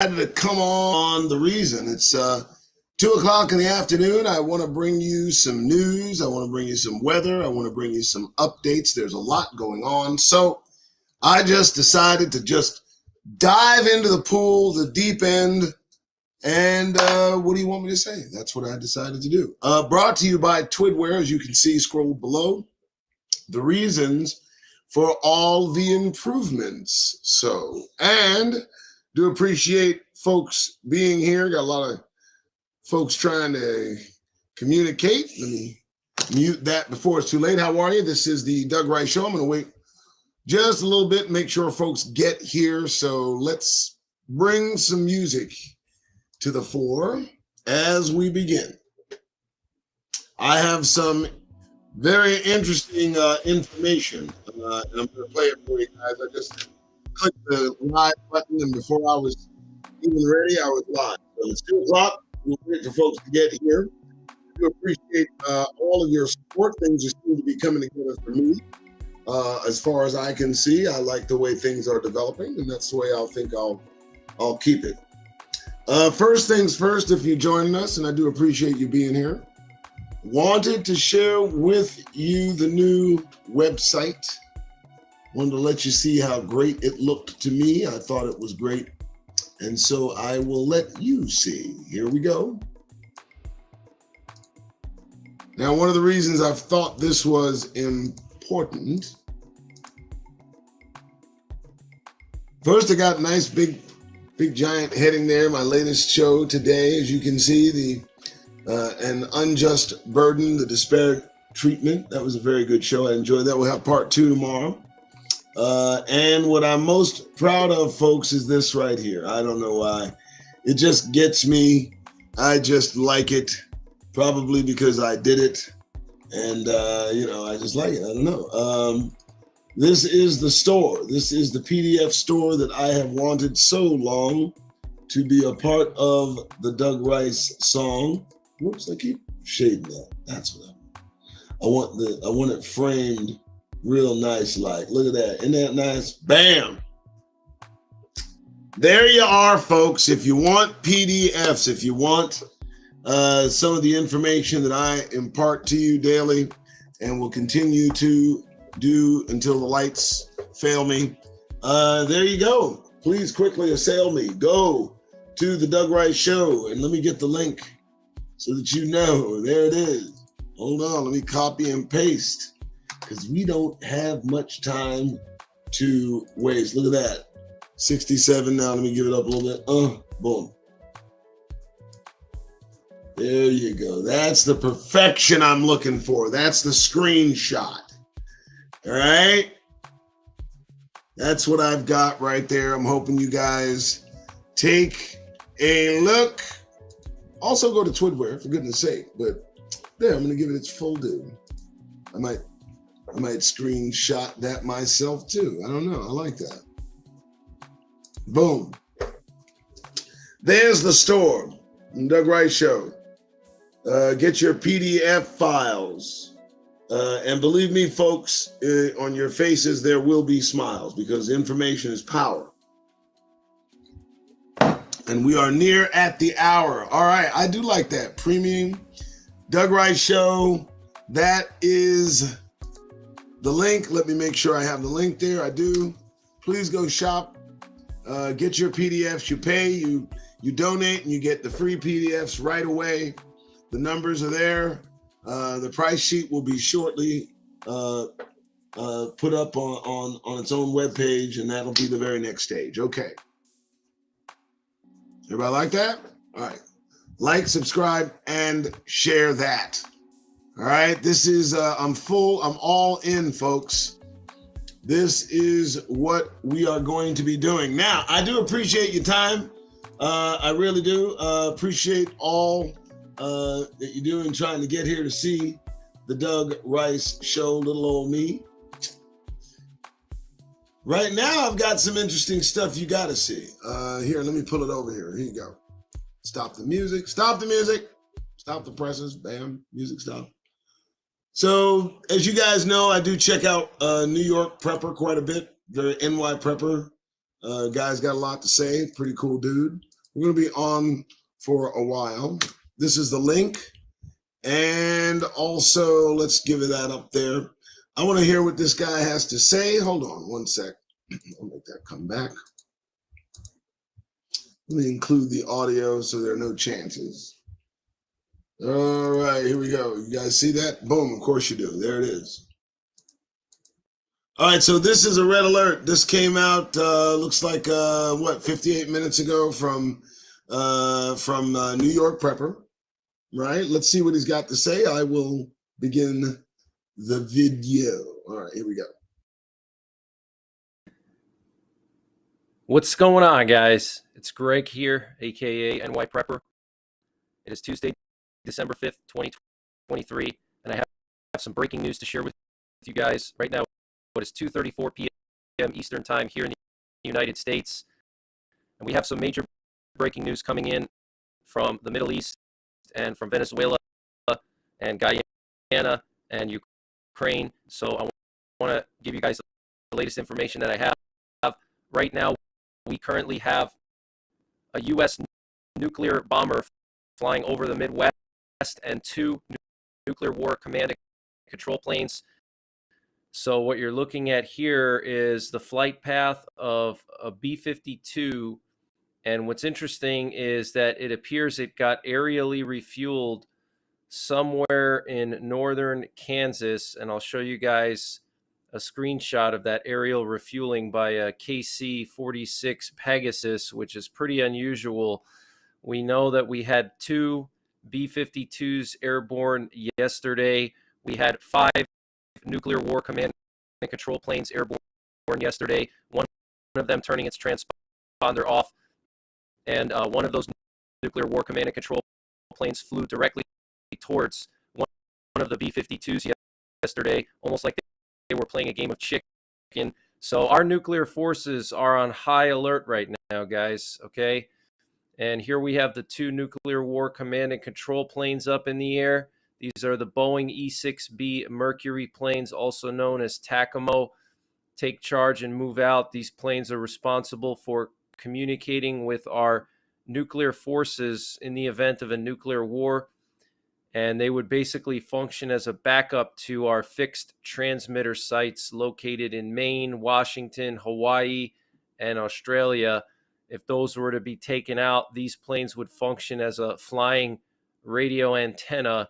To come on the reason. It's 2 o'clock in the afternoon. I want to bring you some news. I want to bring you some weather. I want to bring you some updates. There's a lot going on. So I just decided to just dive into the pool, the deep end. And what do you want me to say? That's what I decided to do. Brought to you by TWID, as you can see scrolled below. The reasons for all the improvements. So, and do appreciate folks being here. Got a lot of folks trying to communicate. Let me mute that before it's too late. How are you? This is the Doug Rice Show. I'm going to wait just a little bit, make sure folks get here. So let's bring some music to the fore as we begin. I have some very interesting information, and I'm going to play it for you guys. I just clicked the live button, and before I was even ready, I was live. So it's 2 o'clock. We'll wait for folks to get here. I do appreciate all of your support. Things just seem to be coming together for me. As far as I can see, I like the way things are developing, and that's the way I'll keep it. First things first, if you're joining us, and I do appreciate you being here, wanted to share with you the new website. Wanted to let you see how great it looked to me. I thought it was great. And so I will let you see. Here we go. Now, one of the reasons I've thought this was important. First, I got a nice big giant heading there. My latest show today, as you can see, An Unjust Burden, the Disparate Treatment. That was a very good show. I enjoyed that. We'll have part 2 tomorrow. And what I'm most proud of, folks, is this right here. I don't know why. It just gets me. I just like it, probably because I did it. And, I just like it. I don't know. This is the store. This is the PDF store that I have wanted so long to be a part of the Doug Rice song. Whoops, I keep shading that. That's what I want it framed real nice, like. Look at that. Isn't that nice? Bam. There you are, folks. If you want PDFs, if you want some of the information that I impart to you daily and will continue to do until the lights fail me, there you go. Please quickly assail me. Go to the Doug Rice Show and let me get the link so that you know. There it is. Hold on, let me copy and paste because we don't have much time to waste. Look at that. 67 now. Let me give it up a little bit. Boom. There you go. That's the perfection I'm looking for. That's the screenshot. All right. That's what I've got right there. I'm hoping you guys take a look. Also go to TWID, for goodness sake. But there, I'm going to give it its full due. I might screenshot that myself too. I don't know. I like that. Boom. There's the store. Doug Rice Show. Get your PDF files. And believe me, folks, on your faces, there will be smiles because information is power. And we are near at the hour. All right. I do like that. Premium Doug Rice Show. That is the link. Let me make sure I have the link there. I do. Please go shop. Get your PDFs. You pay, you donate, and you get the free PDFs right away. The numbers are there. The price sheet will be shortly put up on its own webpage, and that'll be the very next stage. Okay. Everybody like that? All right. Like, subscribe, and share that. All right. This is, I'm all in, folks. This is what we are going to be doing. Now, I do appreciate your time. I really do appreciate all that you do in trying to get here to see the Doug Rice Show, little old me. Right now, I've got some interesting stuff you got to see. Here, let me pull it over here. Here you go. Stop the music. Stop the music. Stop the presses. Bam. Music stop. So, as you guys know, I do check out New York Prepper quite a bit. Very NY Prepper. Guy's got a lot to say. Pretty cool dude. We're going to be on for a while. This is the link. And also, let's give it that up there. I want to hear what this guy has to say. Hold on one sec. I'll make that come back. Let me include the audio so there are no chances. All right, here we go. You guys see that? Boom, of course you do. There it is. All right, so this is a red alert. This came out, looks like, 58 minutes ago from New York Prepper, right? Let's see what he's got to say. I will begin the video. All right, here we go. What's going on, guys? It's Greg here, aka NY Prepper. It is Tuesday, December 5th, 2023, and I have some breaking news to share with you guys right now. It is 2:34 p.m. Eastern Time here in the United States, and we have some major breaking news coming in from the Middle East and from Venezuela and Guyana and Ukraine. So I want to give you guys the latest information that I have right now. We currently have a U.S. nuclear bomber flying over the Midwest and 2 nuclear war command and control planes. So what you're looking at here is the flight path of a B-52. And what's interesting is that it appears it got aerially refueled somewhere in northern Kansas. And I'll show you guys a screenshot of that aerial refueling by a KC-46 Pegasus, which is pretty unusual. We know that we had 2 B-52s airborne yesterday. We had 5 nuclear war command and control planes airborne yesterday, one of them turning its transponder off, and one of those nuclear war command and control planes flew directly towards one of the B-52s yesterday, almost like they were playing a game of chicken. So our nuclear forces are on high alert right now, guys, okay? And here we have the 2 nuclear war command and control planes up in the air. These are the Boeing E-6B Mercury planes, also known as TACAMO. Take charge and move out. These planes are responsible for communicating with our nuclear forces in the event of a nuclear war. And they would basically function as a backup to our fixed transmitter sites located in Maine, Washington, Hawaii, and Australia. If those were to be taken out, these planes would function as a flying radio antenna.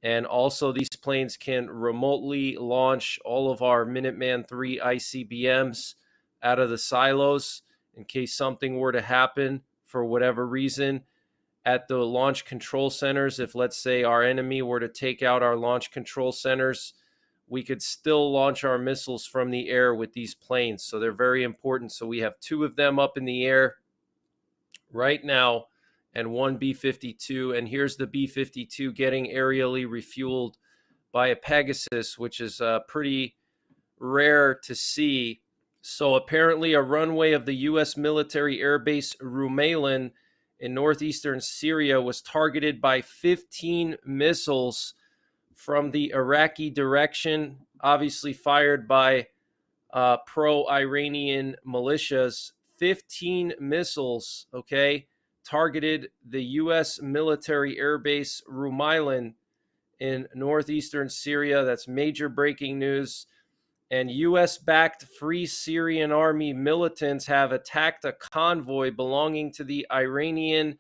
And also these planes can remotely launch all of our Minuteman III ICBMs out of the silos in case something were to happen for whatever reason at the launch control centers. If, let's say, our enemy were to take out our launch control centers, we could still launch our missiles from the air with these planes. So they're very important. So we have 2 of them up in the air right now, and 1 B-52, and here's the B-52 getting aerially refueled by a Pegasus, which is pretty rare to see. So apparently a runway of the U.S. military airbase Rumailin in northeastern Syria was targeted by 15 missiles from the Iraqi direction, obviously fired by pro-Iranian militias. 15 missiles, okay, targeted the U.S. military airbase Rumailin in northeastern Syria. That's major breaking news. And U.S.-backed Free Syrian Army militants have attacked a convoy belonging to the Iranian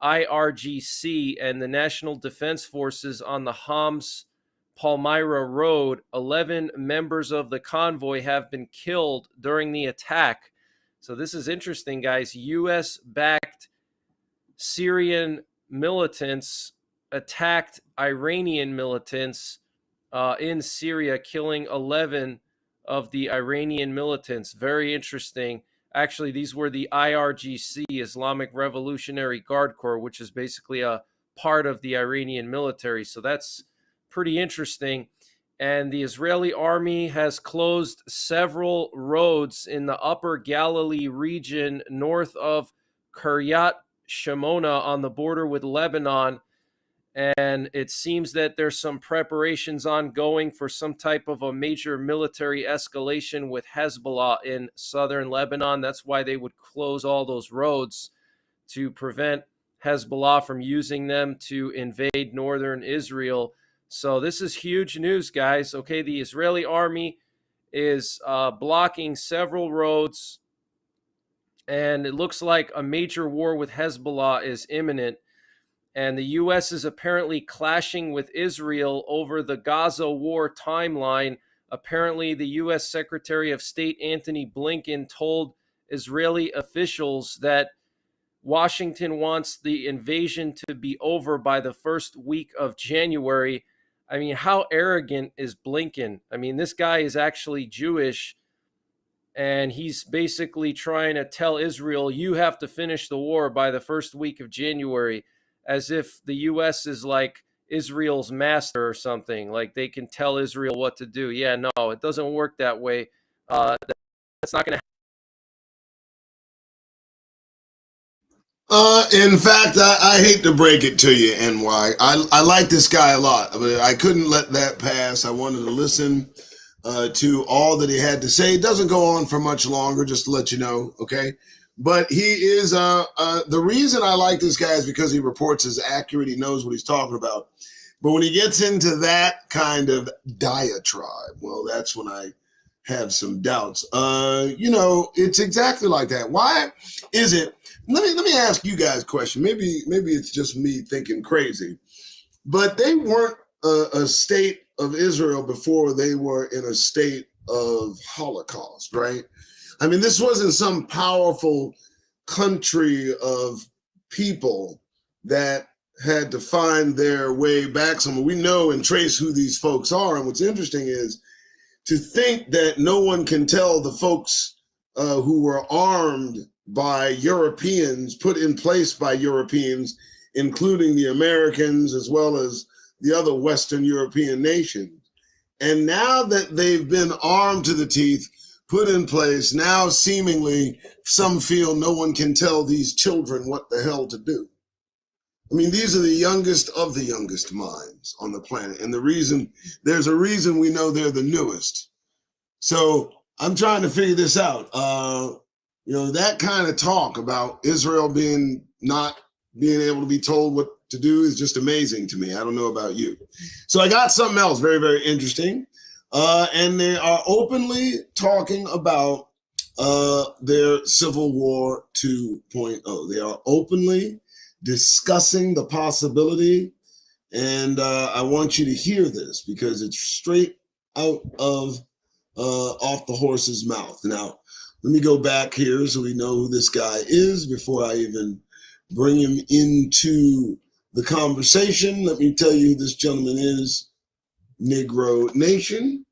IRGC and the National Defense Forces on the Homs Palmyra Road. 11 members of the convoy have been killed during the attack. So this is interesting, guys. U.S.-backed Syrian militants attacked Iranian militants in Syria, killing 11 of the Iranian militants. Very interesting. Actually, these were the IRGC, Islamic Revolutionary Guard Corps, which is basically a part of the Iranian military. So that's pretty interesting. And the Israeli army has closed several roads in the upper Galilee region north of Kiryat Shimona on the border with Lebanon. And it seems that there's some preparations ongoing for some type of a major military escalation with Hezbollah in southern Lebanon. That's why they would close all those roads to prevent Hezbollah from using them to invade northern Israel. So this is huge news, guys. Okay, the Israeli army is blocking several roads, and it looks like a major war with Hezbollah is imminent. And the U.S. is apparently clashing with Israel over the Gaza war timeline. Apparently, the U.S. Secretary of State Antony Blinken told Israeli officials that Washington wants the invasion to be over by the first week of January. I mean, how arrogant is Blinken? I mean, this guy is actually Jewish, and he's basically trying to tell Israel, you have to finish the war by the first week of January, as if the U.S. is like Israel's master or something, like they can tell Israel what to do. Yeah, no, it doesn't work that way. That's not going to In fact, I hate to break it to you, NY. I like this guy a lot, but I couldn't let that pass. I wanted to listen to all that he had to say. It doesn't go on for much longer, just to let you know, okay? But he is, the reason I like this guy is because he reports is accurate. He knows what he's talking about. But when he gets into that kind of diatribe, well, that's when I have some doubts. It's exactly like that. Why is it? Let me ask you guys a question. Maybe it's just me thinking crazy, but they weren't a state of Israel before they were in a state of Holocaust, right? I mean, this wasn't some powerful country of people that had to find their way back somewhere. We know and trace who these folks are. And what's interesting is to think that no one can tell the folks who were armed by Europeans, put in place by Europeans, including the Americans as well as the other Western European nations. And now that they've been armed to the teeth, put in place, now seemingly some feel no one can tell these children what the hell to do. I mean, these are the youngest of the youngest minds on the planet. And there's a reason we know they're the newest. So I'm trying to figure this out. That kind of talk about Israel not being able to be told what to do is just amazing to me. I don't know about you. So I got something else very, very interesting. And they are openly talking about their Civil War 2.0. They are openly discussing the possibility. And I want you to hear this because it's straight out of off the horse's mouth. Now, let me go back here so we know who this guy is before I even bring him into the conversation. Let me tell you who this gentleman is. Negro Nation.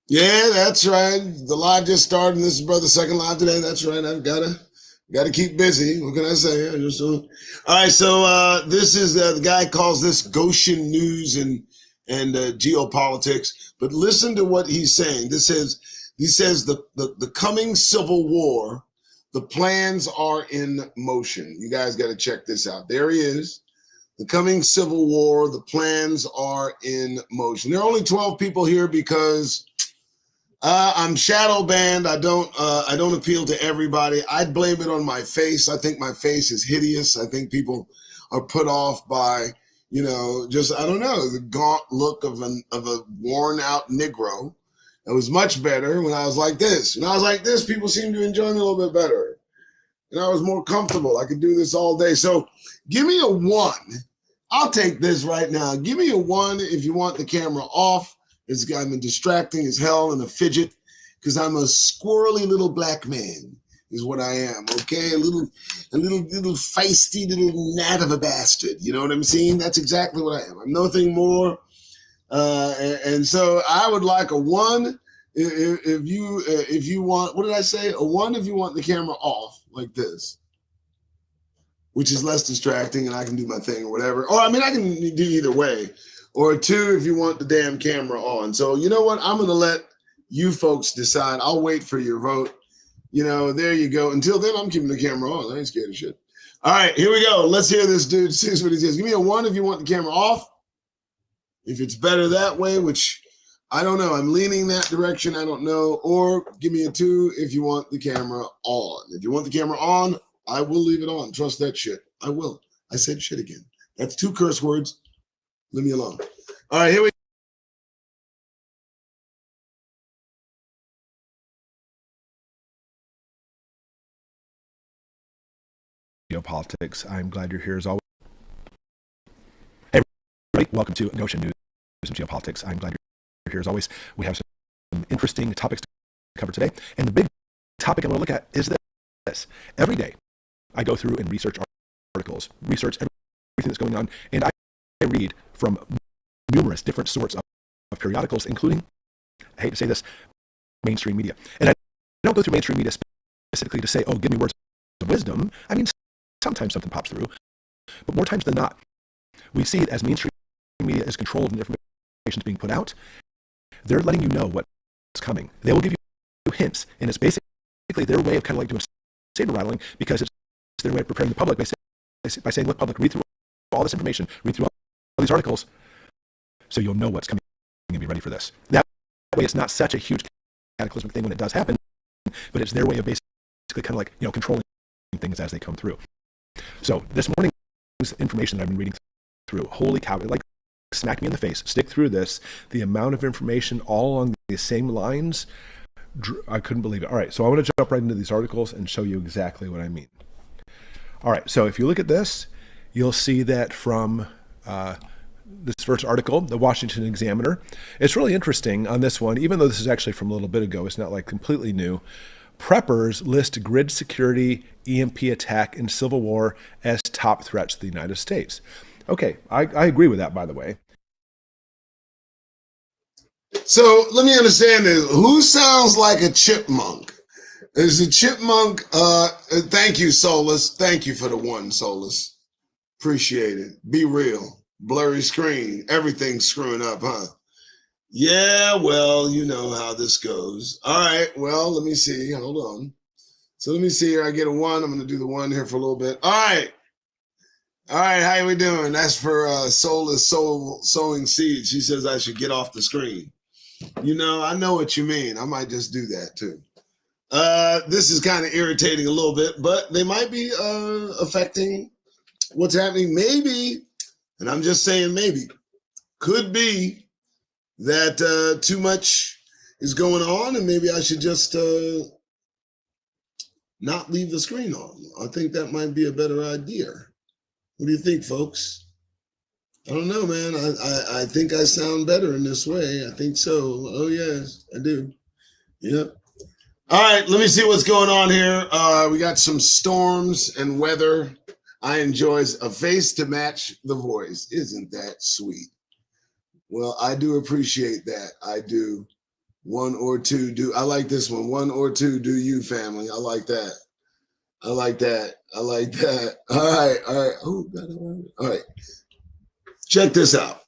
Yeah, that's right. The live just started, and this is Brother's second live today. That's right. I've got to keep busy. What can I say? All right, so this is the guy calls this Goshen News and geopolitics. But listen to what he's saying. He says the coming Civil War, the plans are in motion. You guys got to check this out. There he is. The coming Civil War, the plans are in motion. There are only 12 people here because I'm shadow banned. I don't appeal to everybody. I'd blame it on my face. I think my face is hideous. I think people are put off by, I don't know, the gaunt look of a worn out Negro. It was much better when I was like this. When I was like this, people seemed to enjoy me a little bit better. And I was more comfortable. I could do this all day. So give me a 1. I'll take this right now. Give me a 1 if you want the camera off. It's got me distracting as hell and a fidget because I'm a squirrely little black man is what I am. Okay, a little feisty little gnat of a bastard. You know what I'm saying? That's exactly what I am. I'm nothing more. And so I would like a 1 if you want. What did I say? A 1 if you want the camera off like this, which is less distracting and I can do my thing or whatever. Or I mean, I can do either way. Or a 2 if you want the damn camera on. So you know what? I'm going to let you folks decide. I'll wait for your vote. There you go. Until then, I'm keeping the camera on. I ain't scared of shit. All right, here we go. Let's hear this dude. See what he says. Give me a 1 if you want the camera off. If it's better that way, which I don't know. I'm leaning that direction. I don't know. Or give me a 2 if you want the camera on. If you want the camera on, I will leave it on. Trust that shit. I will. I said shit again. That's 2 curse words. Leave me alone. All right, here we Geopolitics. I'm glad you're here as always. Hey, everybody, welcome to Goshen News and Geopolitics. I'm glad you're here as always. We have some interesting topics to cover today, and the big topic I want to look at is this. Every day, I go through and research articles, research everything that's going on, and I read from numerous different sorts of periodicals, including, I hate to say this, mainstream media. And I don't go through mainstream media specifically to say, oh, give me words of wisdom. I mean, sometimes something pops through, but more times than not, we see it as mainstream media is controlled and information is being put out. They're letting you know what's coming. They will give you hints, and it's basically their way of kind of like doing saber rattling, because it's their way of preparing the public by saying, look, public, read through all this information, read through all these articles, so you'll know what's coming and be ready for this. That way, it's not such a huge cataclysmic thing when it does happen, but it's their way of basically kind of like, controlling things as they come through. So this morning's information that I've been reading through, holy cow, it like smacked me in the face. Stick through this. The amount of information all along the same lines, I couldn't believe it. All right, so I want to jump right into these articles and show you exactly what I mean. All right, so if you look at this, you'll see that from this first article, the Washington Examiner. It's really interesting on this one, even though this is actually from a little bit ago, it's not like completely new. Preppers list grid security, EMP attack, and civil war as top threats to the United States. Okay, I agree with that, by the way. So let me understand this. Who sounds like a chipmunk? Is a chipmunk? Thank you, Solus. Thank you for the 1, Solus. Appreciate it. Be real. Blurry screen. Everything's screwing up, huh? Yeah, well, you know how this goes. All right, well, let me see. Hold on. So let me see here. I get a 1. I'm going to do the 1 here for a little bit. All right. All right, how we doing? That's for Soulless Soul Sowing Seeds. She says I should get off the screen. I know what you mean. I might just do that too. This is kind of irritating a little bit, but they might be affecting what's happening. Maybe, and I'm just saying maybe, could be that too much is going on, and maybe I should just not leave the screen on. I think that might be a better idea. What do you think, folks? I don't know, man. I think I sound better in this way. I think so. Oh, yes, I do. Yep. All right, let me see what's going on here. We got some storms and weather. I enjoy a face to match the voice. Isn't that sweet? Well, I do appreciate that. I do. 1 or 2 do. I like this one. 1 or 2 do you, family. I like that. I like that. I like that. All right. All right. Oh, God. All right. Check this out.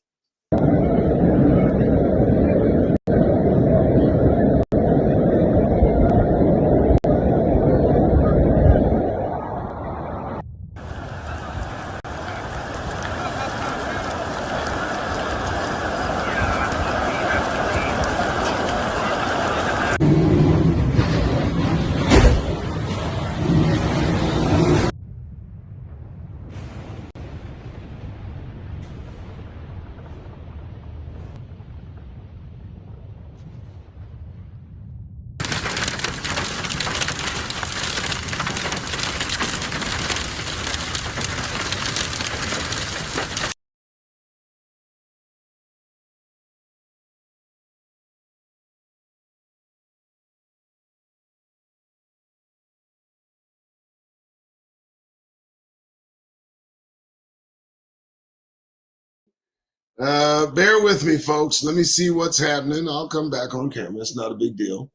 Bear with me, folks. Let me see what's happening. I'll come back on camera. It's not a big deal.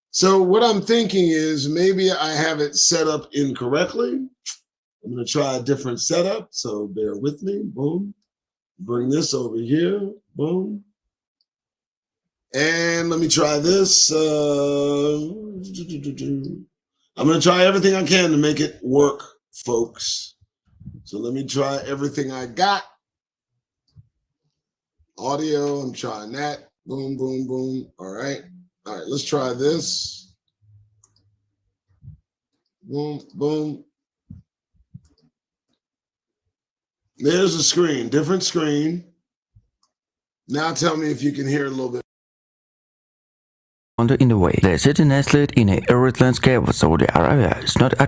So what I'm thinking is maybe I have it set up incorrectly. I'm going to try a different setup. So bear with me. Boom. Bring this over here. Boom. And let me try this. I'm going to try everything I can to make it work, folks. So let me try everything I got. Audio, I'm trying that. Boom, boom, boom. All right. All right, let's try this. Boom, boom. There's a screen, different screen. Now tell me if you can hear a little bit. Wander in the way. The city nestled in a arid landscape of Saudi Arabia is not a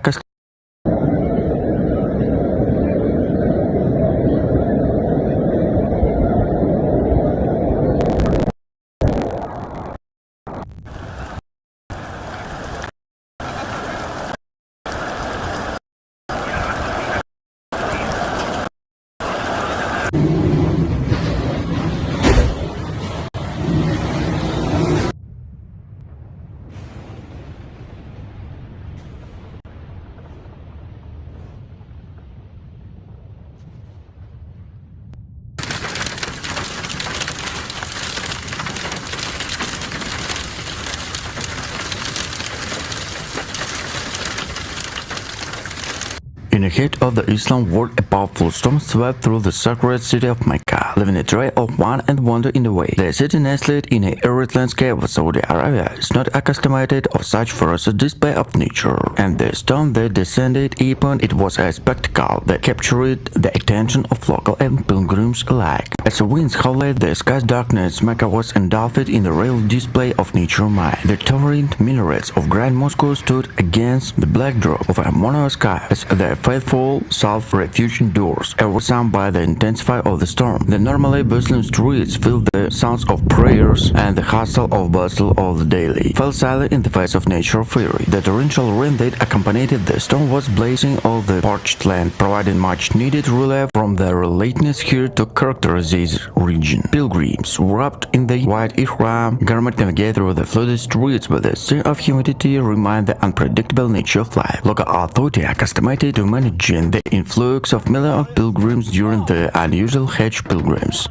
In the heat of the Islam world, a powerful storm swept through the sacred city of Mecca, leaving a trail of wine and wonder in the way. The city nestled in a arid landscape of Saudi Arabia is not accustomed of such ferocious display of nature, and the storm that descended upon it was a spectacle that captured the attention of local and pilgrims alike. As the winds howled the sky's darkness, Mecca was engulfed in the real display of nature mind. The towering minarets of Grand Moscow stood against the backdrop of a monotonous sky as the faithful self-refuge indoors, overwhelmed by the intensity of the storm. The normally bustling streets filled the sounds of prayers, and the hustle of bustle of the daily fell silent in the face of natural fury. The torrential rain that accompanied the storm was blazing all the parched land, providing much needed relief from the lateness here to characterize this region. Pilgrims, wrapped in the white ihram garment, navigate through the flooded streets with a sea of humidity, remind the unpredictable nature of life. Local authorities accustomed to managing the influx of millions of pilgrims during the unusual Hajj pilgrims.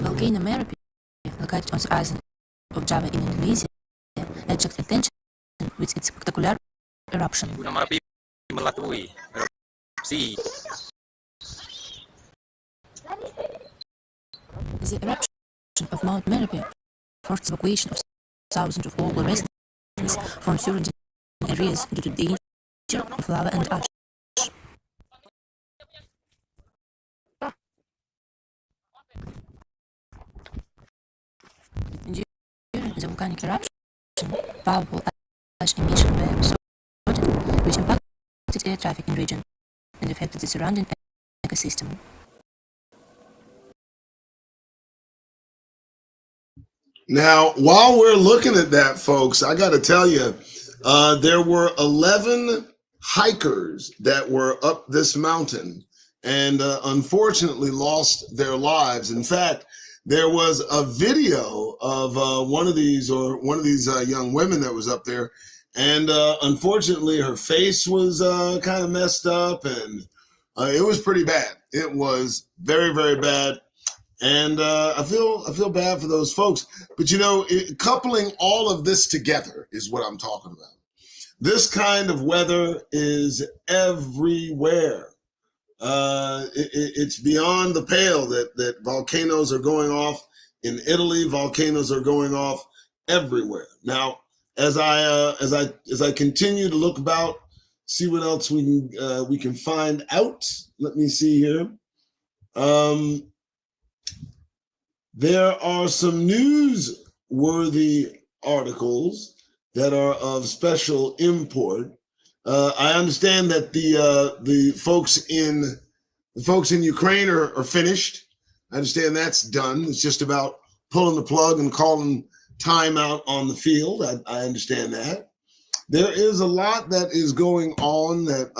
Volcano Merapi, located on the island of Java in Indonesia, attracted attention with its spectacular eruption. Gunung Merapi melatui erupsi. The eruption of Mount Merapi forced evacuation of thousands of local residents from surrounding areas due to the danger of lava and ash. During the volcanic eruption, powerful ash emission were observed, which impacted air traffic in the region and affected the surrounding ecosystem. Now, while we're looking at that, folks, I got to tell you, there were 11 hikers that were up this mountain and unfortunately lost their lives. In fact, there was a video of one of these young women that was up there, and unfortunately her face was kind of messed up, and it was pretty bad. It was very, very bad. And I feel bad for those folks, but you know, coupling all of this together is what I'm talking about. This kind of weather is everywhere. It's beyond the pale that volcanoes are going off in Italy. Volcanoes are going off everywhere. Now, as I continue to look about, see what else we can find out. Let me see here. There are some newsworthy articles that are of special import. I understand that the folks in Ukraine are finished. I understand that's done. It's just about pulling the plug and calling time out on the field. I understand that. There is a lot that is going on that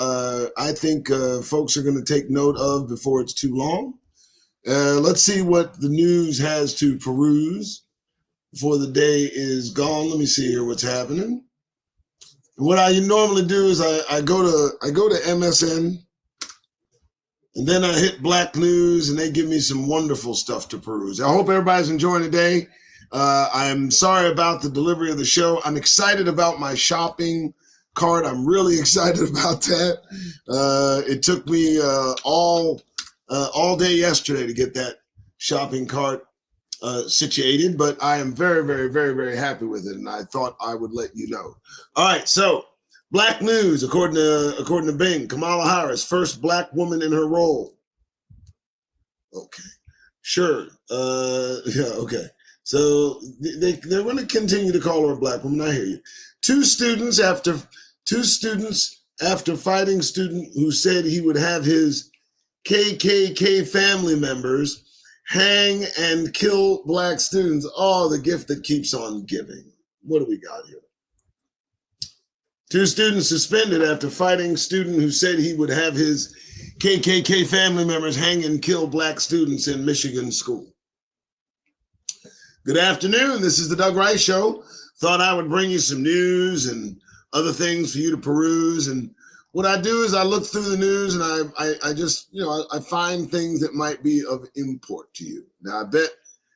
I think folks are going to take note of before it's too long. Let's see what the news has to peruse before the day is gone. Let me see here what's happening. What I normally do is I go to MSN And then I hit Black News, and they give me some wonderful stuff to peruse. I hope everybody's enjoying the day. I'm sorry about the delivery of the show. I'm excited about my shopping cart. I'm really excited about that. It took me all day yesterday to get that shopping cart situated, but I am very, very, very, very happy with it, and I thought I would let you know. All right, so Black News, according to Bing, Kamala Harris, first Black woman in her role. Okay, sure. Yeah, okay. So they're going to continue to call her a Black woman. I hear you. Two students after fighting student who said he would have his KKK family members hang and kill Black students. Oh, the gift that keeps on giving. What do we got here? Two students suspended after fighting student who said he would have his KKK family members hang and kill Black students in Michigan school. Good afternoon. This is the Doug Rice Show. Thought I would bring you some news and other things for you to peruse. And what I do is I look through the news and I just, I find things that might be of import to you. Now, I bet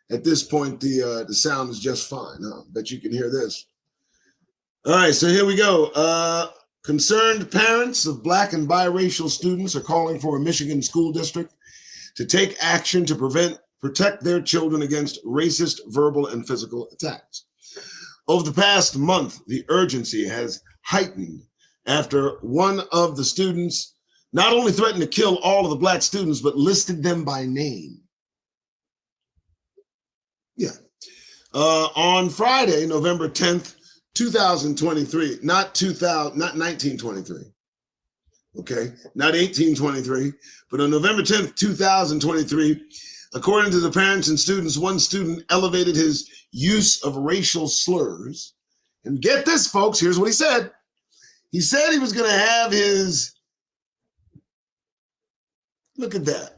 at this point the sound is just fine. Huh? I bet you can hear this. All right, so here we go. Concerned parents of Black and biracial students are calling for a Michigan school district to take action to protect their children against racist verbal and physical attacks. Over the past month, the urgency has heightened after one of the students not only threatened to kill all of the Black students, but listed them by name. Yeah. On Friday, November 10th, 2023, not 1923. Okay, not 1823, but on November 10th, 2023, according to the parents and students, one student elevated his use of racial slurs. And get this, folks, here's what he said. He said he was going to have his, look at that.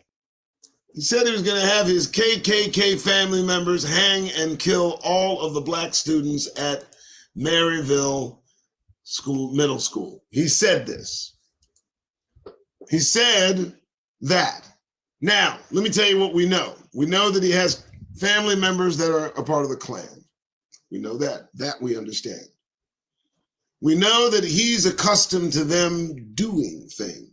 He said he was going to have his KKK family members hang and kill all of the Black students at Maryville Middle School. He said this. He said that. Now, let me tell you what we know. We know that he has family members that are a part of the Klan. We know that. That we understand. We know that he's accustomed to them doing things.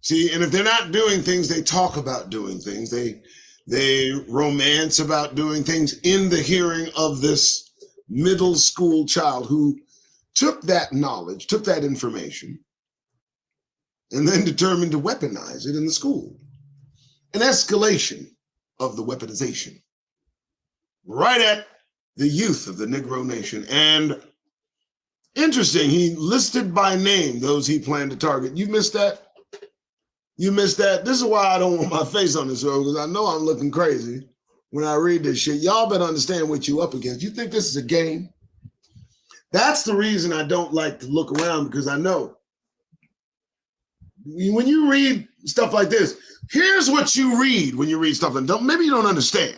See, and if they're not doing things, they talk about doing things. They romance about doing things in the hearing of this middle school child who took that knowledge, took that information, and then determined to weaponize it in the school. An escalation of the weaponization right at the youth of the Negro Nation. And interesting, he listed by name those he planned to target. You missed that? You missed that? This is why I don't want my face on this road, because I know I'm looking crazy when I read this shit. Y'all better understand what you up against. You think this is a game? That's the reason I don't like to look around, because I know when you read stuff like this, here's what you read when you read stuff like that. Maybe you don't understand.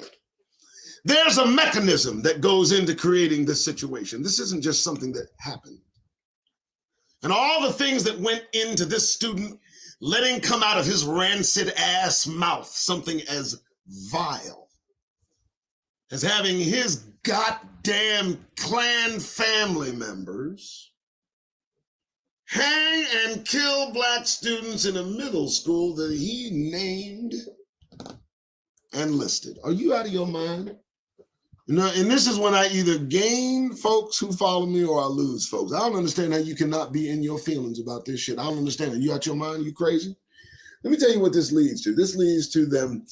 There's a mechanism that goes into creating this situation. This isn't just something that happened. And all the things that went into this student letting come out of his rancid ass mouth something as vile as having his goddamn Klan family members hang and kill Black students in a middle school that he named and listed. Are you out of your mind? And this is when I either gain folks who follow me or I lose folks. I don't understand how you cannot be in your feelings about this shit. I don't understand it. You out your mind? You crazy? Let me tell you what this leads to. This leads to them,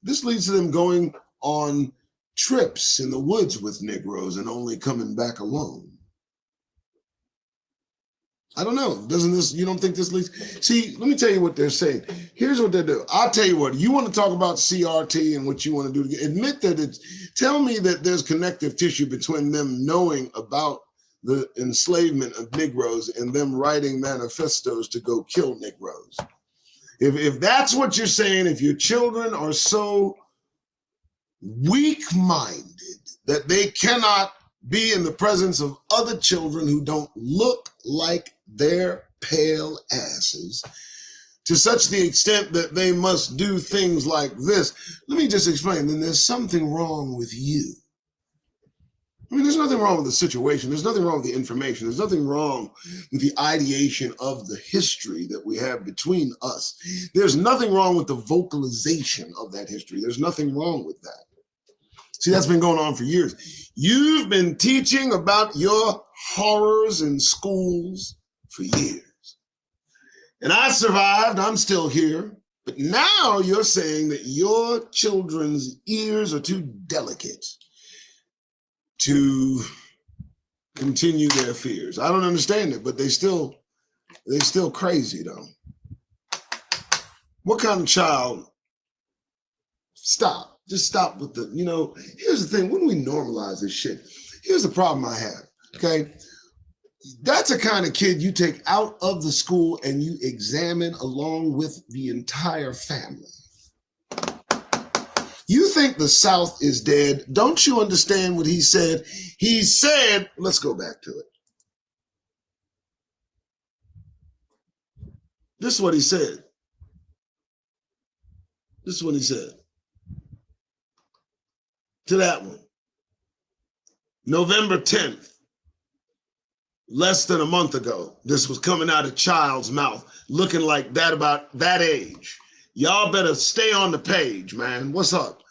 this leads to them going on trips in the woods with Negroes and only coming back alone. I don't know. You don't think this leads? See, let me tell you what they're saying. Here's what they do. I'll tell you what, you want to talk about CRT and what you want to do. Admit that tell me that there's connective tissue between them knowing about the enslavement of Negroes and them writing manifestos to go kill Negroes. If that's what you're saying, if your children are so weak-minded that they cannot be in the presence of other children who don't look like their pale asses, to such the extent that they must do things like this. Let me just explain. Then there's something wrong with you. I mean, there's nothing wrong with the situation. There's nothing wrong with the information. There's nothing wrong with the ideation of the history that we have between us. There's nothing wrong with the vocalization of that history. There's nothing wrong with that. See, that's been going on for years. You've been teaching about your horrors in schools for years. And I survived. I'm still here. But now you're saying that your children's ears are too delicate to continue their fears. I don't understand it, but they're still crazy though. What kind of child? Stop. Just stop with the, here's the thing. When we normalize this shit, here's the problem I have, okay? That's a kind of kid you take out of the school and you examine along with the entire family. You think the South is dead. Don't you understand what he said? He said, let's go back to it. This is what he said. This is what he said. To that one. November 10th, less than a month ago, this was coming out of child's mouth, looking like that about that age. Y'all better stay on the page, man. What's up?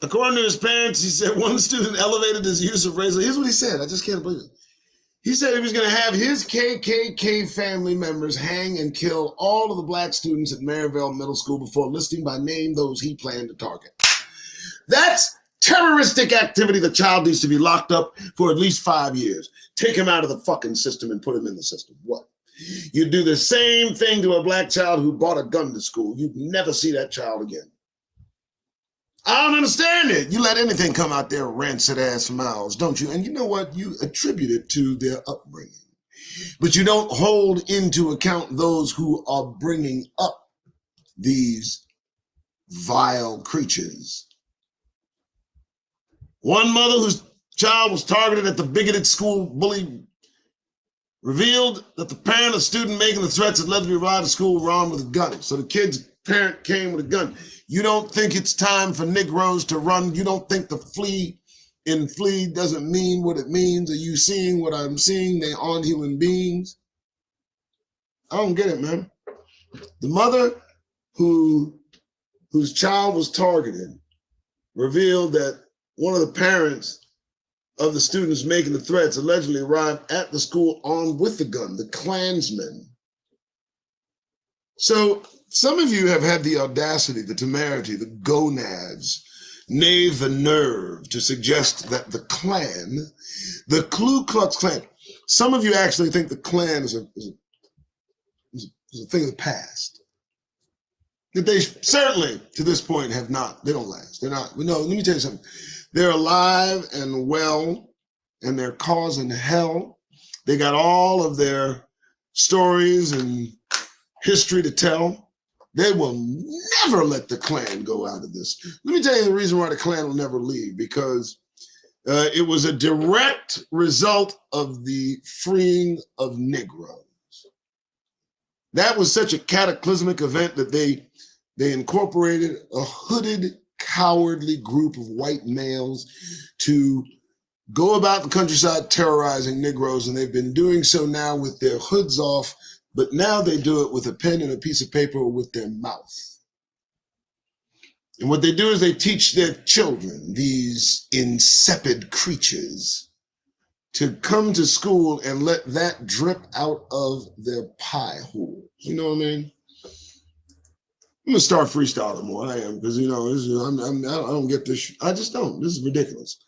According to his parents, he said one student elevated his use of razor. Here's what he said. I just can't believe it. He said he was going to have his KKK family members hang and kill all of the black students at Maryville Middle School before listing by name those he planned to target. That's terroristic activity. The child needs to be locked up for at least 5 years. Take him out of the fucking system and put him in the system. What? You do the same thing to a black child who brought a gun to school. You'd never see that child again. I don't understand it. You let anything come out there rancid ass mouths, don't you? And you know what? You attribute it to their upbringing. But you don't hold into account those who are bringing up these vile creatures. One mother whose child was targeted at the bigoted school bully revealed that the parent of student making the threats had led to be arrived at school armed with a gun. So the kid's parent came with a gun. You don't think it's time for Negroes to run? You don't think the flea in flee doesn't mean what it means? Are you seeing what I'm seeing? They aren't human beings. I don't get it, man. The mother whose child was targeted revealed that one of the parents of the students making the threats allegedly arrived at the school armed with the gun, the Klansmen. So some of you have had the audacity, the temerity, the gonads, nay, the nerve to suggest that the Klan, the Ku Klux Klan, some of you actually think the Klan is a thing of the past. That they certainly, to this point, have not, they don't last. They're not, no, let me tell you something. They're alive and well, and they're causing hell. They got all of their stories and history to tell. They will never let the Klan go out of this. Let me tell you the reason why the Klan will never leave, because it was a direct result of the freeing of Negroes. That was such a cataclysmic event that they incorporated a hooded, cowardly group of white males to go about the countryside terrorizing Negroes, and they've been doing so now with their hoods off, but now they do it with a pen and a piece of paper or with their mouth. And what they do is they teach their children, these insipid creatures, to come to school and let that drip out of their pie hole. You know what I mean? I'm gonna start freestyling more. I am, because I don't get this. I just don't. This is ridiculous.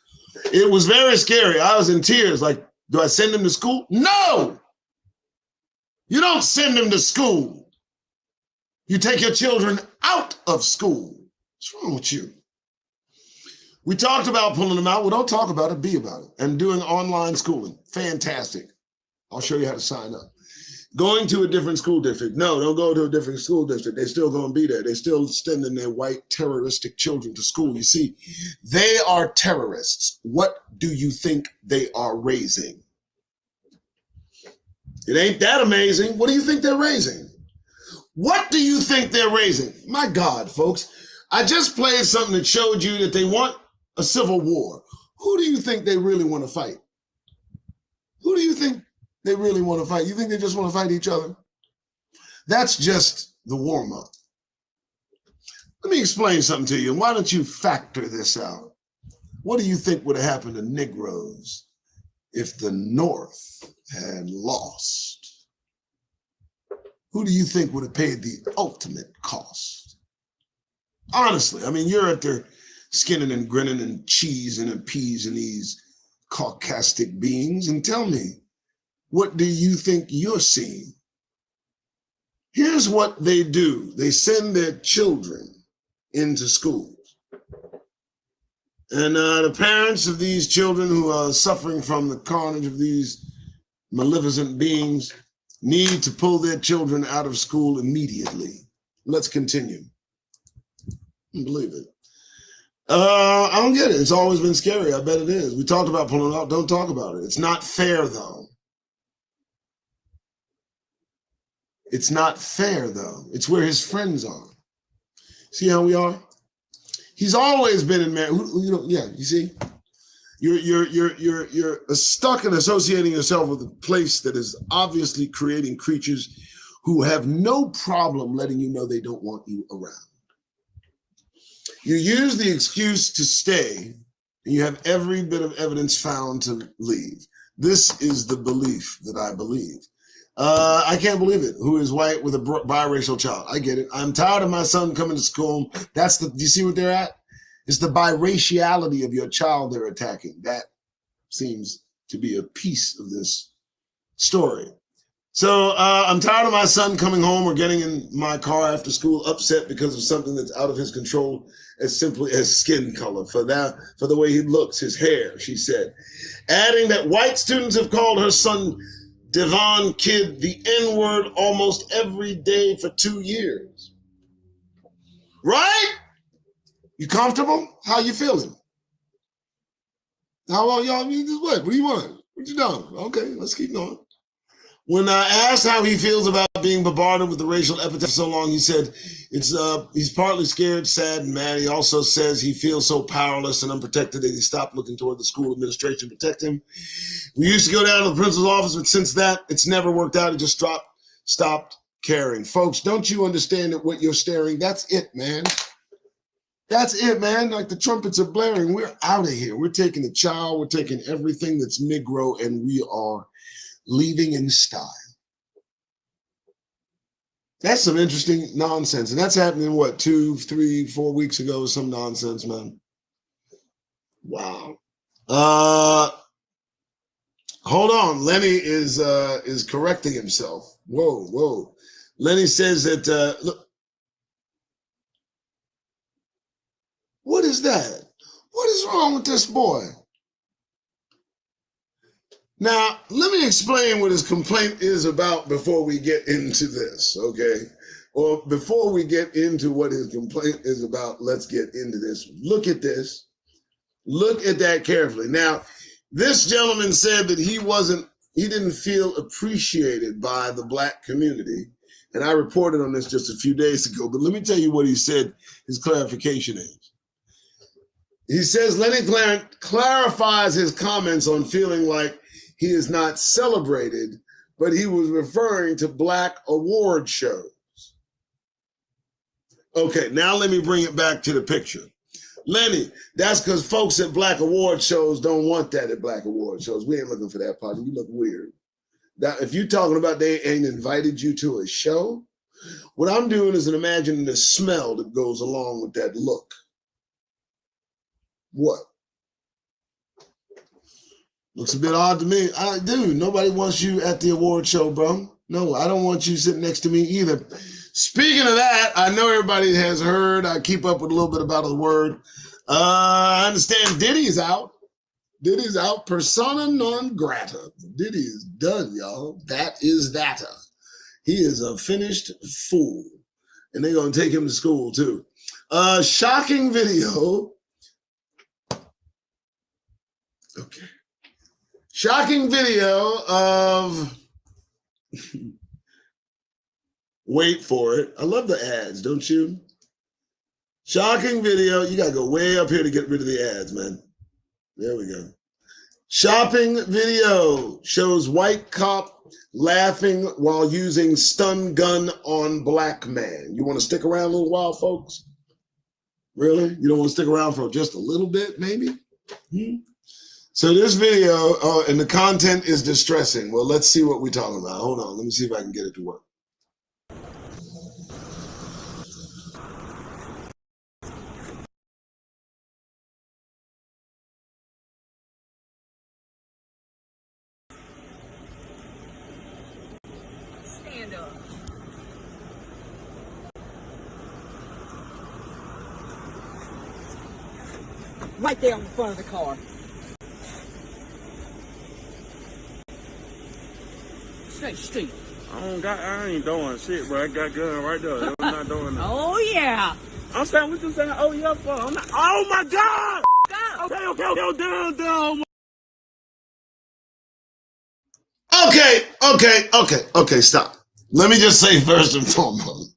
It was very scary. I was in tears. Like, do I send him to school? No! You don't send them to school. You take your children out of school. What's wrong with you? We talked about pulling them out. Well, don't talk about it, be about it. And doing online schooling. Fantastic. I'll show you how to sign up. Going to a different school district. No, don't go to a different school district. They're still going to be there. They're still sending their white terroristic children to school. You see, they are terrorists. What do you think they are raising? It ain't that amazing. What do you think they're raising? What do you think they're raising? My God, folks, I just played something that showed you that they want a civil war. Who do you think they really want to fight? Who do you think they really want to fight? You think they just want to fight each other? That's just the warm-up. Let me explain something to you. Why don't you factor this out? What do you think would have happened to Negroes if the North had lost? Who do you think would have paid the ultimate cost? Honestly, I mean, you're at there skinning and grinning and cheesing and appeasing these caucastic beings, and tell me, what do you think you're seeing? Here's what they do. They send their children into schools. And the parents of these children who are suffering from the carnage of these maleficent beings need to pull their children out of school immediately. Let's continue. I don't believe it. I don't get it. It's always been scary. I bet it is. We talked about pulling out. Don't talk about it. It's not fair, though. It's not fair, though. It's where his friends are. See how we are? He's always been in marriage. You know, yeah, you see? You're stuck in associating yourself with a place that is obviously creating creatures who have no problem letting you know they don't want you around. You use the excuse to stay, and you have every bit of evidence found to leave. This is the belief that I believe. I can't believe it. Who is white with a biracial child? I get it. I'm tired of my son coming to school. Do you see what they're at? It's the biraciality of your child they're attacking. That seems to be a piece of this story. So I'm tired of my son coming home or getting in my car after school upset because of something that's out of his control, as simply as skin color, for the way he looks, his hair, she said. Adding that white students have called her son Devon Kid the N-word almost every day for 2 years. Right? You comfortable? How you feeling? How long y'all mean this? What do you want? What you doing? Okay, let's keep going. When I asked how he feels about being bombarded with the racial epithet for so long, he said he's partly scared, sad, and mad. He also says he feels so powerless and unprotected that he stopped looking toward the school administration to protect him. We used to go down to the principal's office, but since that, it's never worked out. He just stopped caring. Folks, don't you understand that what you're staring, that's it, man. That's it, man. Like the trumpets are blaring. We're out of here. We're taking the child. We're taking everything that's Negro, and we are leaving in style. That's some interesting nonsense. And that's happening, what, 2, 3, 4 weeks ago? Some nonsense, man. Wow. Hold on. Lenny is correcting himself. Whoa. Lenny says that, look, what is that? What is wrong with this boy? Now, let me explain what his complaint is about before we get into this, okay? Or before we get into what his complaint is about, let's get into this. Look at this. Look at that carefully. Now, this gentleman said that he didn't feel appreciated by the Black community. And I reported on this just a few days ago, but let me tell you what he said his clarification is. He says Lenny Claren clarifies his comments on feeling like he is not celebrated, but he was referring to Black award shows. Okay, now let me bring it back to the picture. Lenny, that's because folks at Black award shows don't want that at Black award shows. We ain't looking for that party. You look weird. Now, if you're talking about they ain't invited you to a show, what I'm doing is imagining the smell that goes along with that look. What? Looks a bit odd to me. Dude, nobody wants you at the award show, bro. No, I don't want you sitting next to me either. Speaking of that, I know everybody has heard. I keep up with a little bit about the word. I understand Diddy's out. Diddy's out. Persona non grata. Diddy is done, y'all. That is that. He is a finished fool. And they're going to take him to school, too. Shocking video. Okay. Shocking video of Wait for it. I love the ads, don't you? Shocking video. You got to go way up here to get rid of the ads, man. There we go. Shopping video shows white cop laughing while using stun gun on black man. You want to stick around a little while, folks? Really? You don't want to stick around for just a little bit, maybe? So this video, and the content is distressing. Well, let's see what we're talking about. Hold on. Let me see if I can get it to work. Stand up. Right there on the front of the car. Stay still. I ain't doing shit, bro. I got gun right there. I'm not doing that. Oh yeah. I'm saying, what you saying? Oh, yeah, for? I'm not. Oh my God! Okay, down. Okay, stop. Let me just say first and foremost.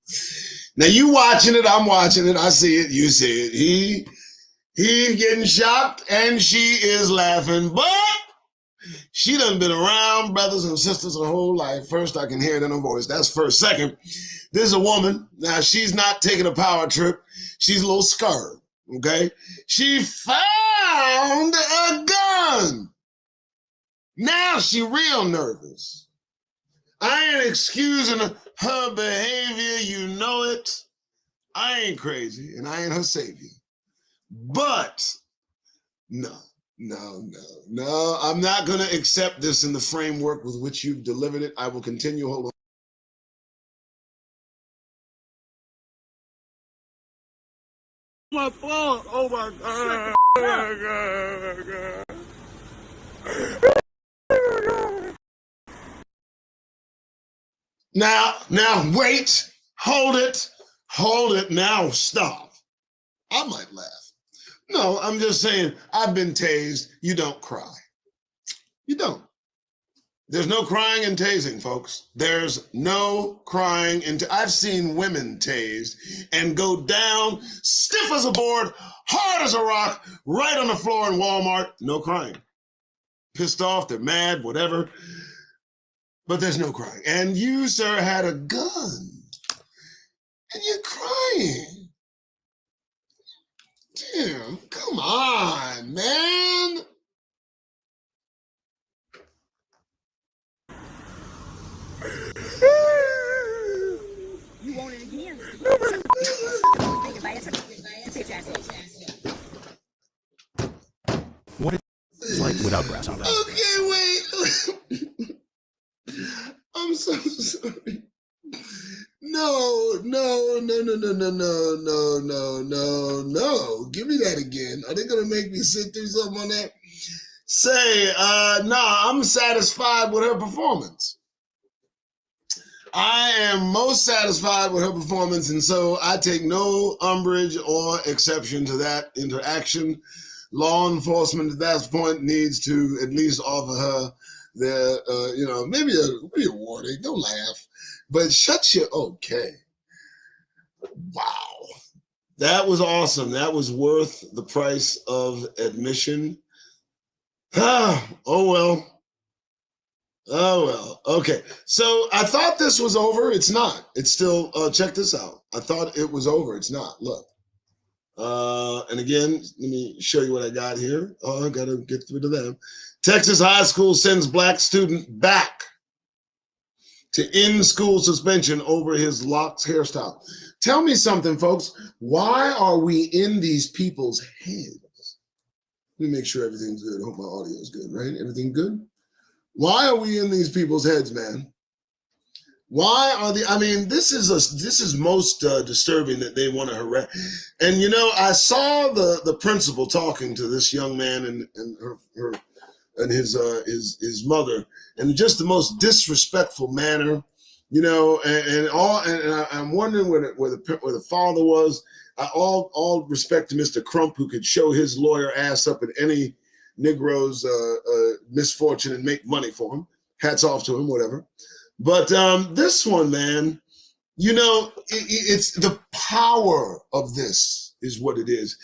Now you watching it, I'm watching it, I see it, you see it. He's getting shocked and she is laughing, but she done been around brothers and sisters her whole life. First, I can hear it in her voice. That's first. Second, this is a woman. Now, she's not taking a power trip. She's a little scared, okay? She found a gun. Now she real nervous. I ain't excusing her behavior. You know it. I ain't crazy, and I ain't her savior. But, no. I'm not going to accept this in the framework with which you've delivered it. I will continue. Hold on. My fault. Oh my God. Now, wait. Hold it. Now, stop. I might laugh. No, I'm just saying, I've been tased. You don't cry. You don't. There's no crying and tasing, folks. There's no crying. I've seen women tased and go down stiff as a board, hard as a rock, right on the floor in Walmart. No crying. Pissed off, they're mad, whatever. But there's no crying. And you, sir, had a gun. And you're crying. Damn, come on, man. You want it again? What it's like without grasshopper. Okay, wait. I'm so sorry. No. Give me that again. Are they gonna make me sit through something on that? I'm satisfied with her performance. I am most satisfied with her performance, and so I take no umbrage or exception to that interaction. Law enforcement at that point needs to at least offer her maybe a warning. Don't laugh, but shut your okay. Wow, that was awesome. That was worth the price of admission. Oh well. Okay. So I thought this was over. It's not. It's still, check this out. I thought it was over. It's not. Look. And again, let me show you what I got here. Oh, I got to get rid of them. Texas high school sends black student back to end school suspension over his locked hairstyle. Tell me something, folks. Why are we in these people's heads? Let me make sure everything's good. I hope my audio is good, right? Everything good? Why are we in these people's heads, man? Why are this is most disturbing that they want to harass. And I saw the principal talking to this young man and her and his mother in just the most disrespectful manner, and I'm wondering where the father was. All respect to Mr. Crump, who could show his lawyer ass up at any Negro's misfortune and make money for him. Hats off to him, whatever. But this one, man, You know, it's the power of this is what it is.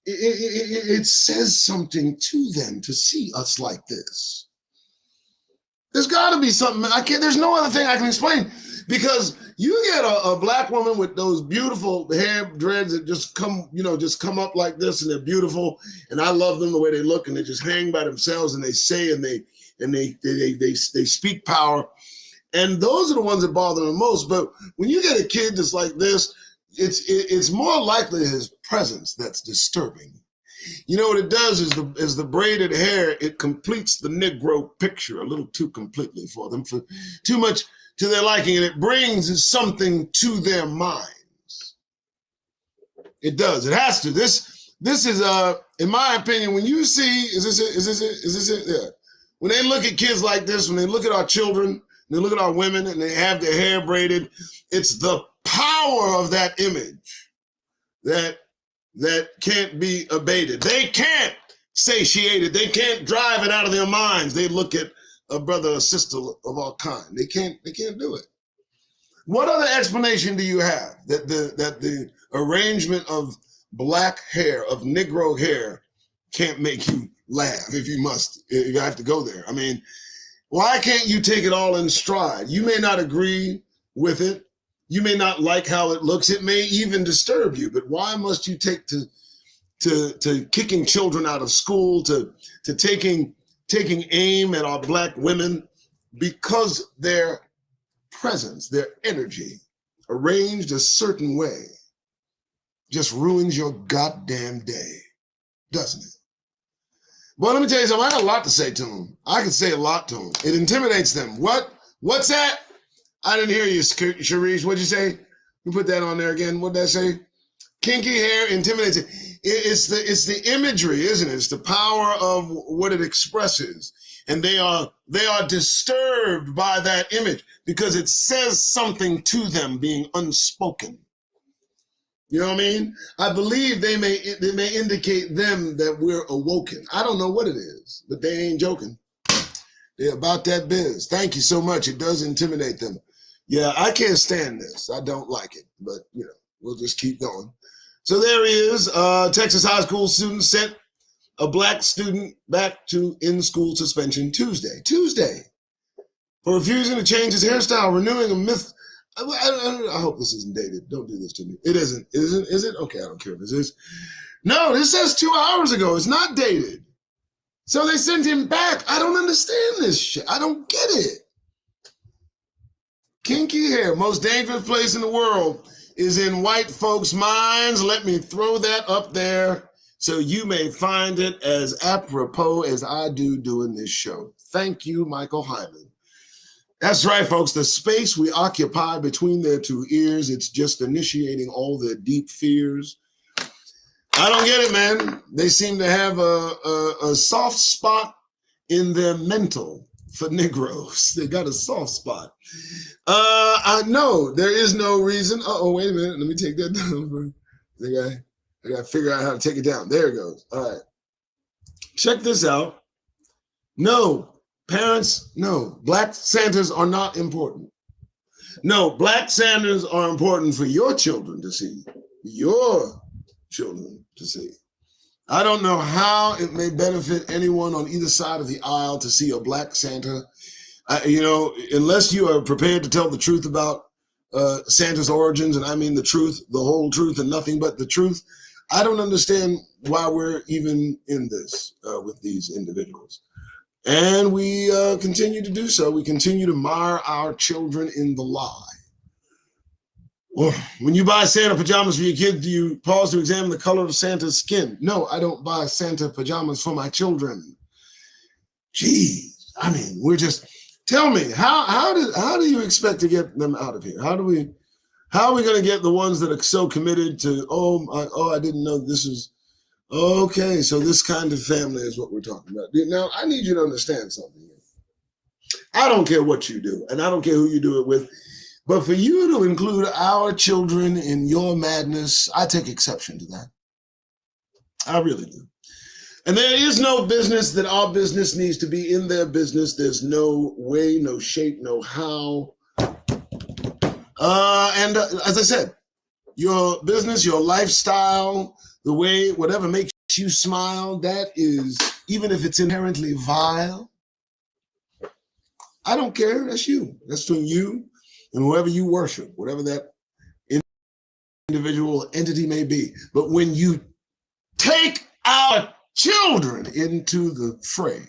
It says something to them to see us like this. There's got to be something. There's no other thing I can explain, because you get a black woman with those beautiful hair dreads that just come up like this, and they're beautiful, and I love them the way they look, and they just hang by themselves, and they say, and they speak power, and those are the ones that bother me most. But when you get a kid that's like this, it's more likely his presence that's disturbing. You know what it does is the braided hair, it completes the Negro picture a little too completely for them, for too much to their liking, and it brings something to their minds. It does. It has to. This is in my opinion, when you see, is this it? Yeah. When they look at kids like this, when they look at our children, they look at our women, and they have their hair braided, it's the power of that image that can't be abated. They can't satiate it. They can't drive it out of their minds. They look at a brother or sister of all kind. They can't do it. What other explanation do you have that the arrangement of black hair, of Negro hair, can't make you laugh if you have to go there? I mean, why can't you take it all in stride? You may not agree with it. You may not like how it looks. It may even disturb you, but why must you take to kicking children out of school, to taking aim at our black women, because their presence, their energy, arranged a certain way, just ruins your goddamn day, doesn't it? Well, let me tell you something. I got a lot to say to them. I can say a lot to them. It intimidates them. What's that? I didn't hear you, Sharice. What'd you say? You put that on there again. What'd that say? Kinky hair intimidates it. It's the imagery, isn't it? It's the power of what it expresses. And they are disturbed by that image because it says something to them being unspoken. You know what I mean? I believe they may indicate them that we're awoken. I don't know what it is, but they ain't joking. They're about that biz. Thank you so much. It does intimidate them. Yeah, I can't stand this. I don't like it, but we'll just keep going. So there he is. Texas high school student sent a black student back to in-school suspension Tuesday, for refusing to change his hairstyle, renewing a myth. I hope this isn't dated. Don't do this to me. It isn't. Is it? Okay, I don't care if this is. No, this says 2 hours ago. It's not dated. So they sent him back. I don't understand this shit. I don't get it. Kinky hair, most dangerous place in the world, is in white folks' minds. Let me throw that up there so you may find it as apropos as I do doing this show. Thank you, Michael Hyman. That's right, folks. The space we occupy between their two ears, it's just initiating all their deep fears. I don't get it, man. They seem to have a soft spot in their mental for Negroes. They got a soft spot. I know there is no reason. Wait a minute. Let me take that down. I got to figure out how to take it down. There it goes. All right. Check this out. No, parents, no. Black Santas are not important. No, Black Santas are important for your children to see. Your children to see. I don't know how it may benefit anyone on either side of the aisle to see a Black Santa. Unless you are prepared to tell the truth about Santa's origins, and I mean the truth, the whole truth, and nothing but the truth, I don't understand why we're even in this with these individuals. And we continue to do so. We continue to mire our children in the lie. Or when you buy Santa pajamas for your kids, do you pause to examine the color of Santa's skin? No, I don't buy Santa pajamas for my children. Geez, I mean, tell me, how do you expect to get them out of here? How are we going to get the ones that are so committed to, I didn't know this is, okay, so this kind of family is what we're talking about. Now, I need you to understand something. I don't care what you do, and I don't care who you do it with. But for you to include our children in your madness, I take exception to that. I really do. And there is no business that our business needs to be in their business. There's no way, no shape, no how As I said, your business, your lifestyle, the way, whatever makes you smile, that is, even if it's inherently vile, I don't care. That's you. That's between you and whoever you worship, whatever that individual entity may be. But when you take our children into the fray,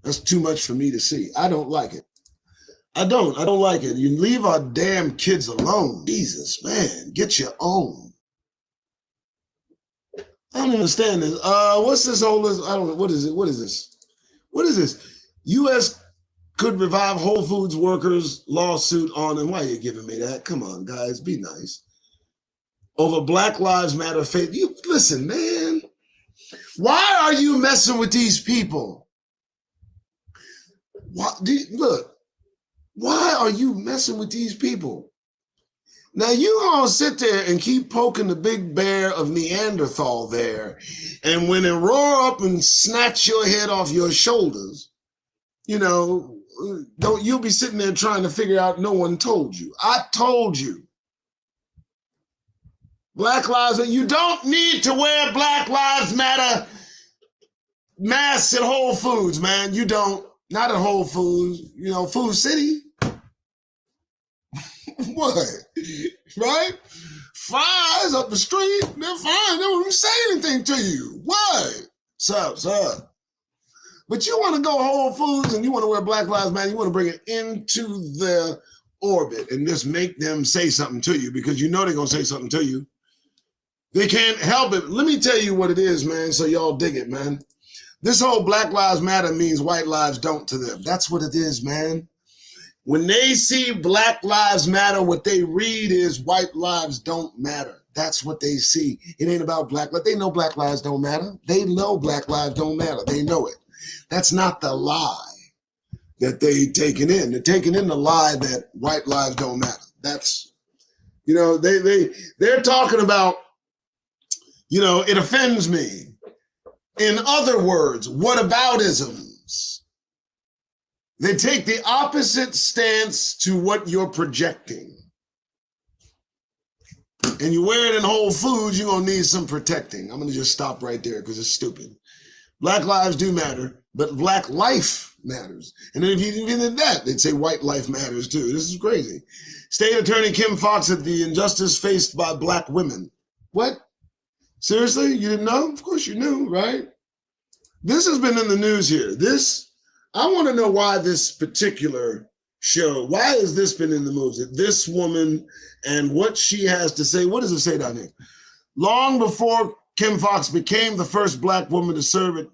that's too much for me to see. I don't like it. I don't like it. You leave our damn kids alone. Jesus, man, get your own. I don't understand this. What's this whole list? I don't know. What is it? What is this? What is this? U.S. could revive Whole Foods workers lawsuit on, and why are you giving me that? Come on, guys, be nice. Over Black Lives Matter faith. You listen, man. Why are you messing with these people? Look, why are you messing with these people? Now you gonna sit there and keep poking the big bear of Neanderthal there, and when it roar up and snatch your head off your shoulders, you know, you'll be sitting there trying to figure out no one told you. I told you. Black Lives Matter, you don't need to wear Black Lives Matter masks at Whole Foods, man. You don't. Not at Whole Foods, you know, Food City. What? Right? Fries up the street, they're fine. They won't even say anything to you. What? Sup? But you want to go Whole Foods and you want to wear Black Lives Matter, you want to bring it into their orbit and just make them say something to you because you know they're going to say something to you. They can't help it. Let me tell you what it is, man, so y'all dig it, man. This whole Black Lives Matter means white lives don't to them. That's what it is, man. When they see Black Lives Matter, what they read is white lives don't matter. That's what they see. It ain't about black lives. They know black lives don't matter. They know black lives don't matter. They know it. That's not the lie that they taken in. They're taking in the lie that white lives don't matter. That's, you know, they're talking about, you know, it offends me. In other words, whataboutisms. They take the opposite stance to what you're projecting. And you wear it in Whole Foods, you're going to need some protecting. I'm going to just stop right there because it's stupid. Black lives do matter, but black life matters. And then if you even did that, they'd say white life matters too. This is crazy. State Attorney Kim Foxx at the injustice faced by black women. What? Seriously? You didn't know? Of course you knew, right? This has been in the news here. I want to know why this particular show, why has this been in the news? This woman and what she has to say. What does it say down here? Long before Kim Foxx became the first black woman to serve at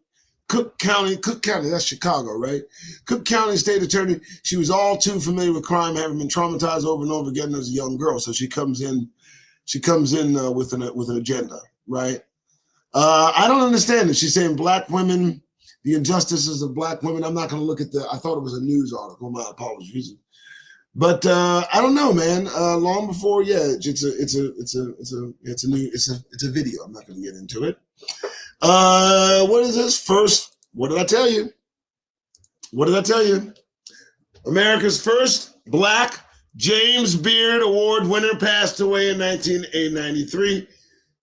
Cook County, that's Chicago, right? Cook County State Attorney, she was all too familiar with crime, having been traumatized over and over again as a young girl. So she comes in with an agenda, right? I don't understand it. She's saying black women, the injustices of black women. I'm not going to look at I thought it was a news article. My apologies. But I don't know, man. Long before, yeah, it's a video. I'm not going to get into it. What is this? First, what did I tell you? America's first black James Beard Award winner passed away in 1993.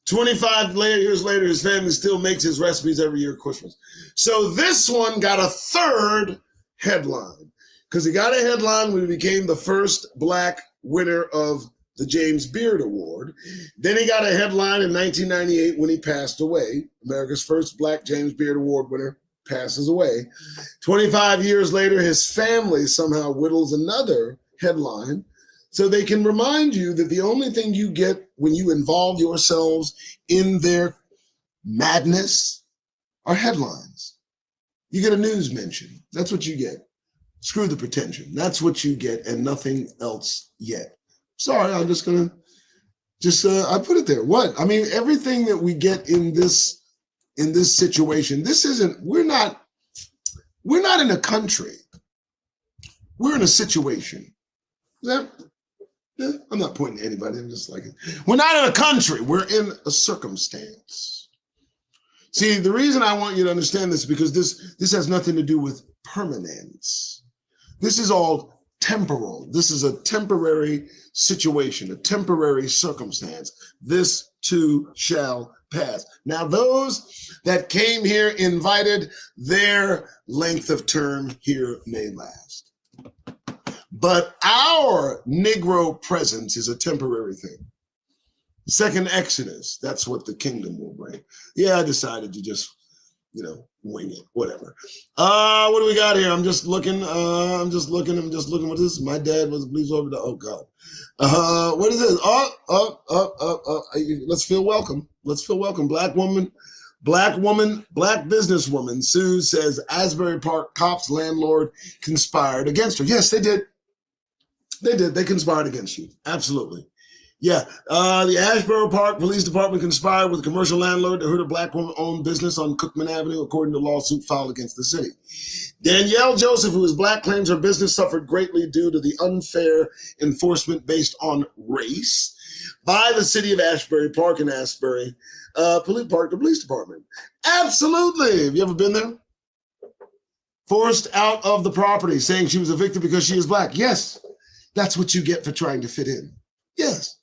25 years later, his family still makes his recipes every year at Christmas. So this one got a third headline because he got a headline when he became the first black winner of the James Beard Award. Then he got a headline in 1998 when he passed away. America's first black James Beard Award winner passes away. 25 years later, his family somehow whittles another headline so they can remind you that the only thing you get when you involve yourselves in their madness are headlines. You get a news mention. That's what you get. Screw the pretension. That's what you get and nothing else yet. Sorry, I'm just going to I put it there. What? I mean, everything that we get in this situation, we're not in a country. We're in a situation. Yeah, I'm not pointing to anybody. I'm just like, we're not in a country. We're in a circumstance. See, the reason I want you to understand this is because this has nothing to do with permanence. This is all temporal. This is a temporary situation, a temporary circumstance. This too shall pass. Now, those that came here invited, their length of term here may last. But our Negro presence is a temporary thing. Second Exodus, that's what the kingdom will bring. Yeah, I decided to just, wing it, whatever. What do we got here? I'm just looking what is this? My dad was a police officer. Oh God. What is this? Let's feel welcome. Let's feel welcome. Black businesswoman sues, says Asbury Park cops landlord conspired against her. Yes, they did. They conspired against you. Absolutely. Yeah, the Ashboro Park Police Department conspired with a commercial landlord to hurt a black woman-owned business on Cookman Avenue, according to a lawsuit filed against the city. Danielle Joseph, who is black, claims her business suffered greatly due to the unfair enforcement based on race by the city of Ashbury Park and Asbury Police Department. Absolutely. Have you ever been there? Forced out of the property, saying she was a victim because she is black. Yes, that's what you get for trying to fit in. Yes.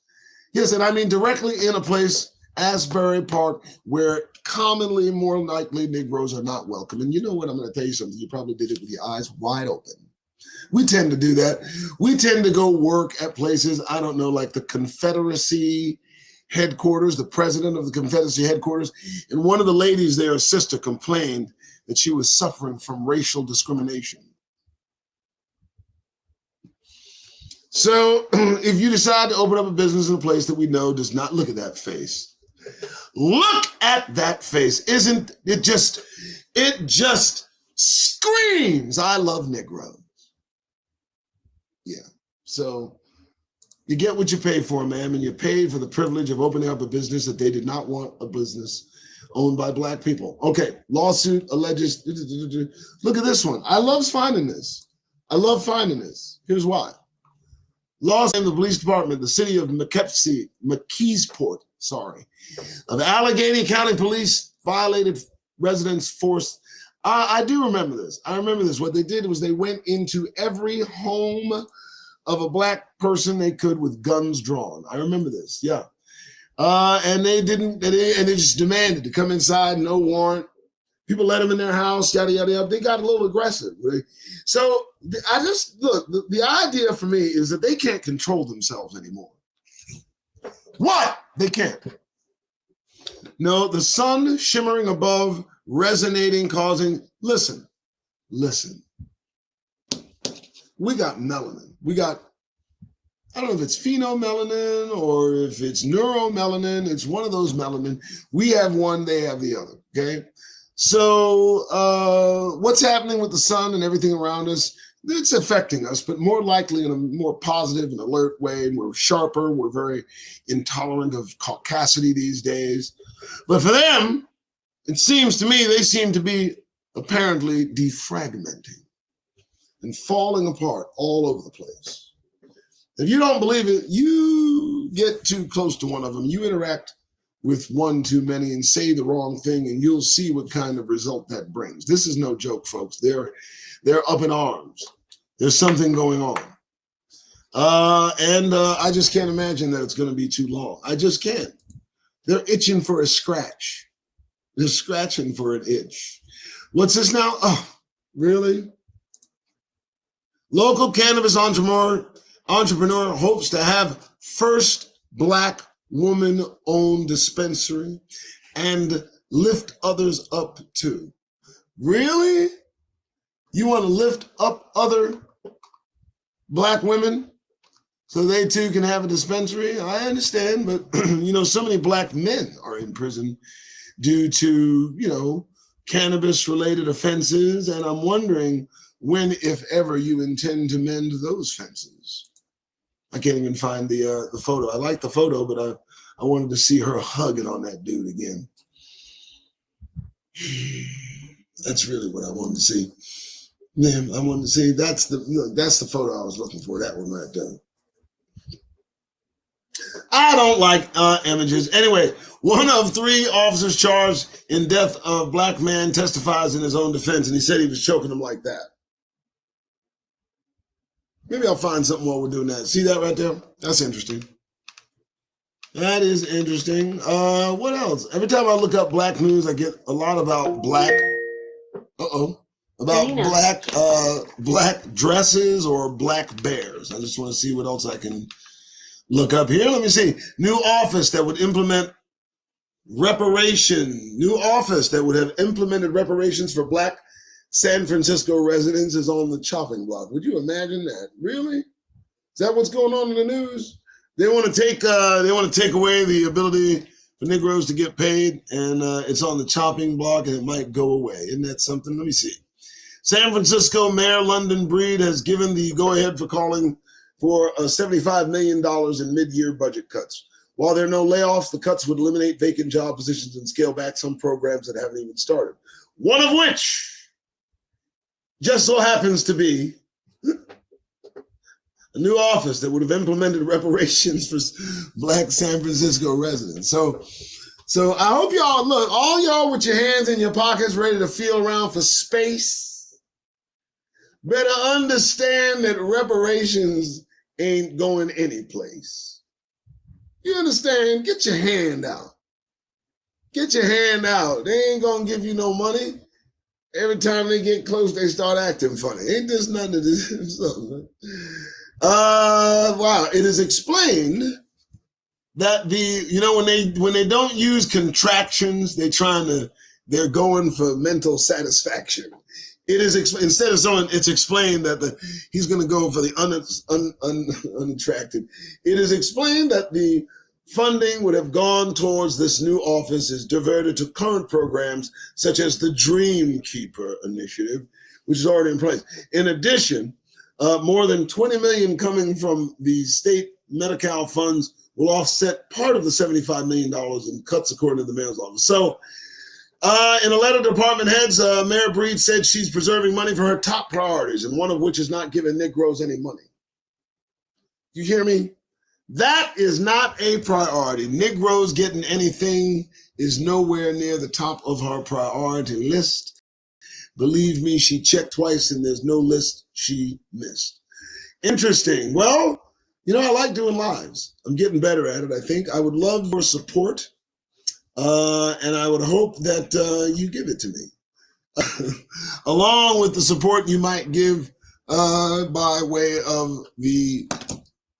Yes, and I mean directly in a place, Asbury Park, where commonly, more likely, Negroes are not welcome. And you know what? I'm going to tell you something. You probably did it with your eyes wide open. We tend to do that. We tend to go work at places, I don't know, like the Confederacy headquarters, the president of the Confederacy headquarters. And one of the ladies there, a sister, complained that she was suffering from racial discrimination. So if you decide to open up a business in a place that we know does not, look at that face. Look at that face. Isn't it just, it just screams, I love Negroes. Yeah. So you get what you pay for, ma'am, and you paid for the privilege of opening up a business that they did not want a business owned by black people. Okay. Lawsuit alleges. Look at this one. I love finding this. Here's why. Laws in the police department, the city of McKeesport, of Allegheny County Police violated residents' force. I do remember this. What they did was they went into every home of a black person they could with guns drawn. I remember this. Yeah. And they just demanded to come inside, no warrant. People let them in their house, yada, yada, yada. They got a little aggressive. Right? So the idea for me is that they can't control themselves anymore. What? They can't. No, the sun shimmering above, resonating, causing, listen. We got melanin. I don't know if it's phenomelanin or if it's neuromelanin. It's one of those melanin. We have one, they have the other, okay? So what's happening with the sun and everything around us, it's affecting us, but more likely in a more positive and alert way. We're sharper. We're very intolerant of caucasity these days. But for them, it seems to me, they seem to be apparently defragmenting and falling apart all over the place. If you don't believe it, you get too close to one of them. You interact with one too many and say the wrong thing, and you'll see what kind of result that brings. This is no joke, folks. They're up in arms. There's something going on. And I just can't imagine that it's going to be too long. I just can't. They're itching for a scratch. They're scratching for an itch. What's this now? Oh, really? Local cannabis entrepreneur hopes to have first black woman-owned dispensary and lift others up too. Really? You want to lift up other black women so they too can have a dispensary? I understand, but so many black men are in prison due to, cannabis-related offenses, and I'm wondering when, if ever, you intend to mend those fences. I can't even find the photo. I like the photo, but I wanted to see her hugging on that dude again. That's really what I wanted to see. Man, I wanted to see. That's the photo I was looking for. That one right there. I don't like images. Anyway, one of 3 officers charged in death of black man testifies in his own defense, and he said he was choking him like that. Maybe I'll find something while we're doing that. See that right there? That's interesting. That is interesting. What else? Every time I look up black news, I get a lot about black. Black dresses or black bears. I just want to see what else I can look up here. Let me see. New office that would implement reparation. New office that would have implemented reparations for black San Francisco residents is on the chopping block. Would you imagine that? Really? Is that what's going on in the news? They want to take away the ability for Negroes to get paid, and it's on the chopping block, and it might go away. Isn't that something? Let me see. San Francisco Mayor London Breed has given the go-ahead for calling for $75 million in mid-year budget cuts. While there are no layoffs, the cuts would eliminate vacant job positions and scale back some programs that haven't even started. One of which just so happens to be a new office that would have implemented reparations for black San Francisco residents. So I hope y'all, look, all y'all with your hands in your pockets ready to feel around for space, better understand that reparations ain't going anyplace. You understand? Get your hand out. Get your hand out. They ain't gonna give you no money. Every time they get close, they start acting funny. Ain't this nothing to this? Wow, it is explained that when they don't use contractions, they're going for mental satisfaction. It is instead of someone, it's explained that he's going to go for the unattractive. It is explained that the funding would have gone towards this new office is diverted to current programs such as the Dream Keeper initiative, which is already in place. In addition, more than $20 million coming from the state Medi-Cal funds will offset part of the $75 million in cuts, according to the mayor's office. So in a letter to department heads, Mayor Breed said she's preserving money for her top priorities, and one of which is not giving Negroes any money. You hear me? That is not a priority. Negroes getting anything is nowhere near the top of her priority list. Believe me, she checked twice and there's no list she missed. Interesting. Well, I like doing lives. I'm getting better at it, I think. I would love your support, and I would hope that you give it to me. Along with the support you might give by way of the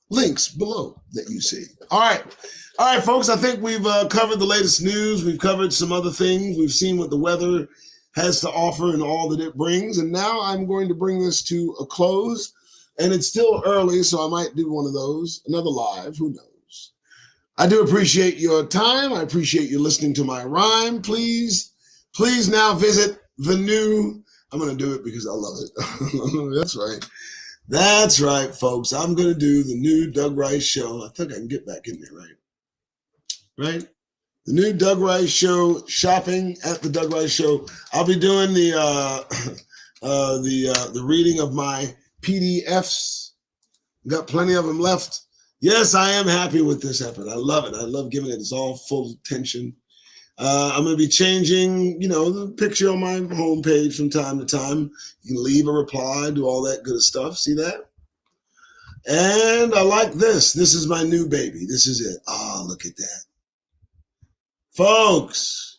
links below that you see. All right, folks, I think we've covered the latest news. We've covered some other things. We've seen what the weather has to offer and all that it brings. And now I'm going to bring this to a close. And it's still early, so I might do one of those, another live, who knows. I do appreciate your time. I appreciate you listening to my rhyme. Please now visit the new, I'm going to do it because I love it. That's right. That's right, folks. I'm going to do the new Doug Rice show. I think I can get back in there, right? Right? The new Doug Rice show, shopping at the Doug Rice show. I'll be doing the reading of my PDFs. Got plenty of them left. Yes, I am happy with this effort. I love it. I love giving it its all full attention. I'm going to be changing, the picture on my homepage from time to time. You can leave a reply, do all that good stuff. See that? And I like this. This is my new baby. This is it. Oh, look at that. Folks,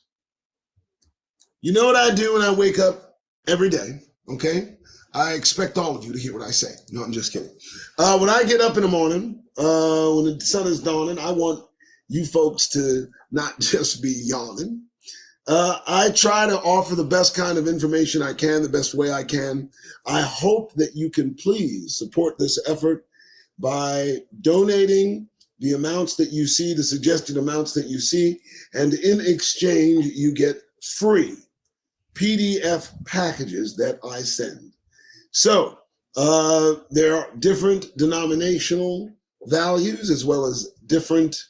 you know what I do when I wake up every day, okay? I expect all of you to hear what I say. No, I'm just kidding. When I get up in the morning, when the sun is dawning, I want you folks to not just be yawning. I try to offer the best kind of information I can, the best way I can. I hope that you can please support this effort by donating the amounts that you see, the suggested amounts that you see, and in exchange, you get free PDF packages that I send. So there are different denominational values as well as different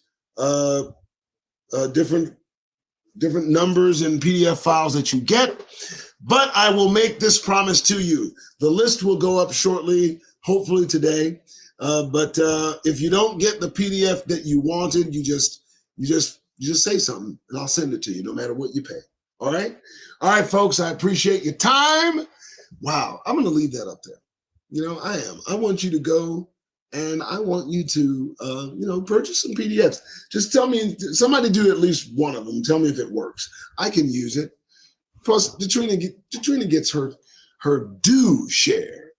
numbers in PDF files that you get. But I will make this promise to you. The list will go up shortly, hopefully today. But if you don't get the PDF that you wanted, you just say something and I'll send it to you no matter what you pay. All right, folks, I appreciate your time. Wow, I'm going to leave that up there. You know, I am. I want you to go and I want you to, purchase some PDFs. Just tell me, somebody do at least one of them. Tell me if it works. I can use it. Plus, Katrina gets her due share.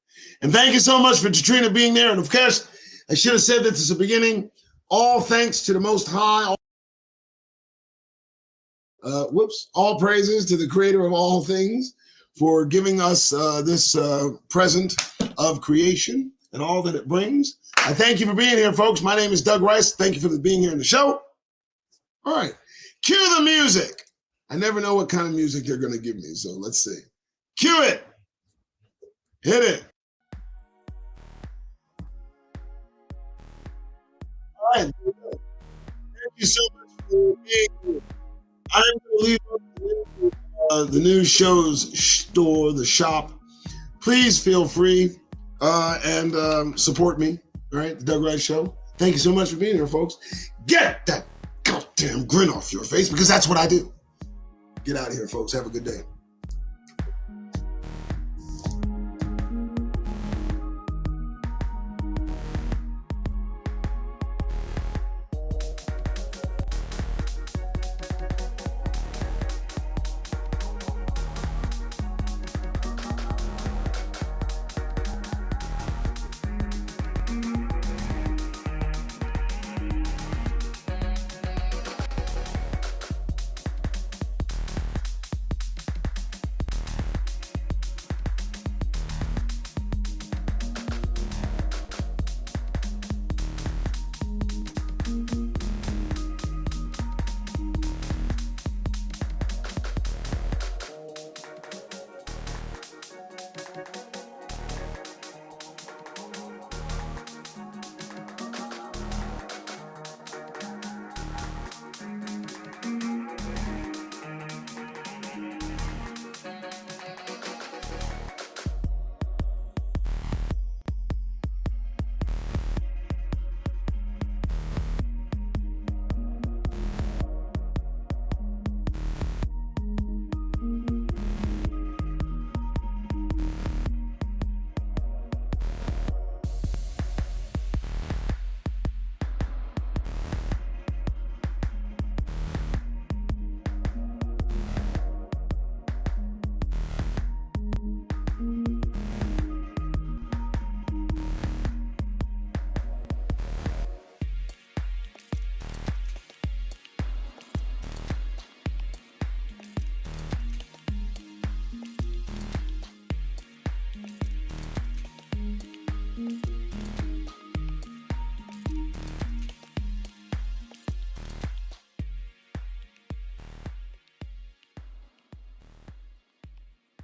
And thank you so much for Katrina being there. And of course, I should have said this at the beginning. All thanks to the Most High. All praises to the Creator of all things for giving us this present of creation and all that it brings. I thank you for being here, folks. My name is Doug Rice. Thank you for being here in the show. All right, cue the music. I never know what kind of music they're going to give me, so let's see. Cue it. Hit it. All right. Thank you so much for being here. I'm going to leave up the new show's store, the shop. Please feel free and support me. All right, the Doug Rice Show. Thank you so much for being here, folks. Get that goddamn grin off your face because that's what I do. Get out of here, folks. Have a good day.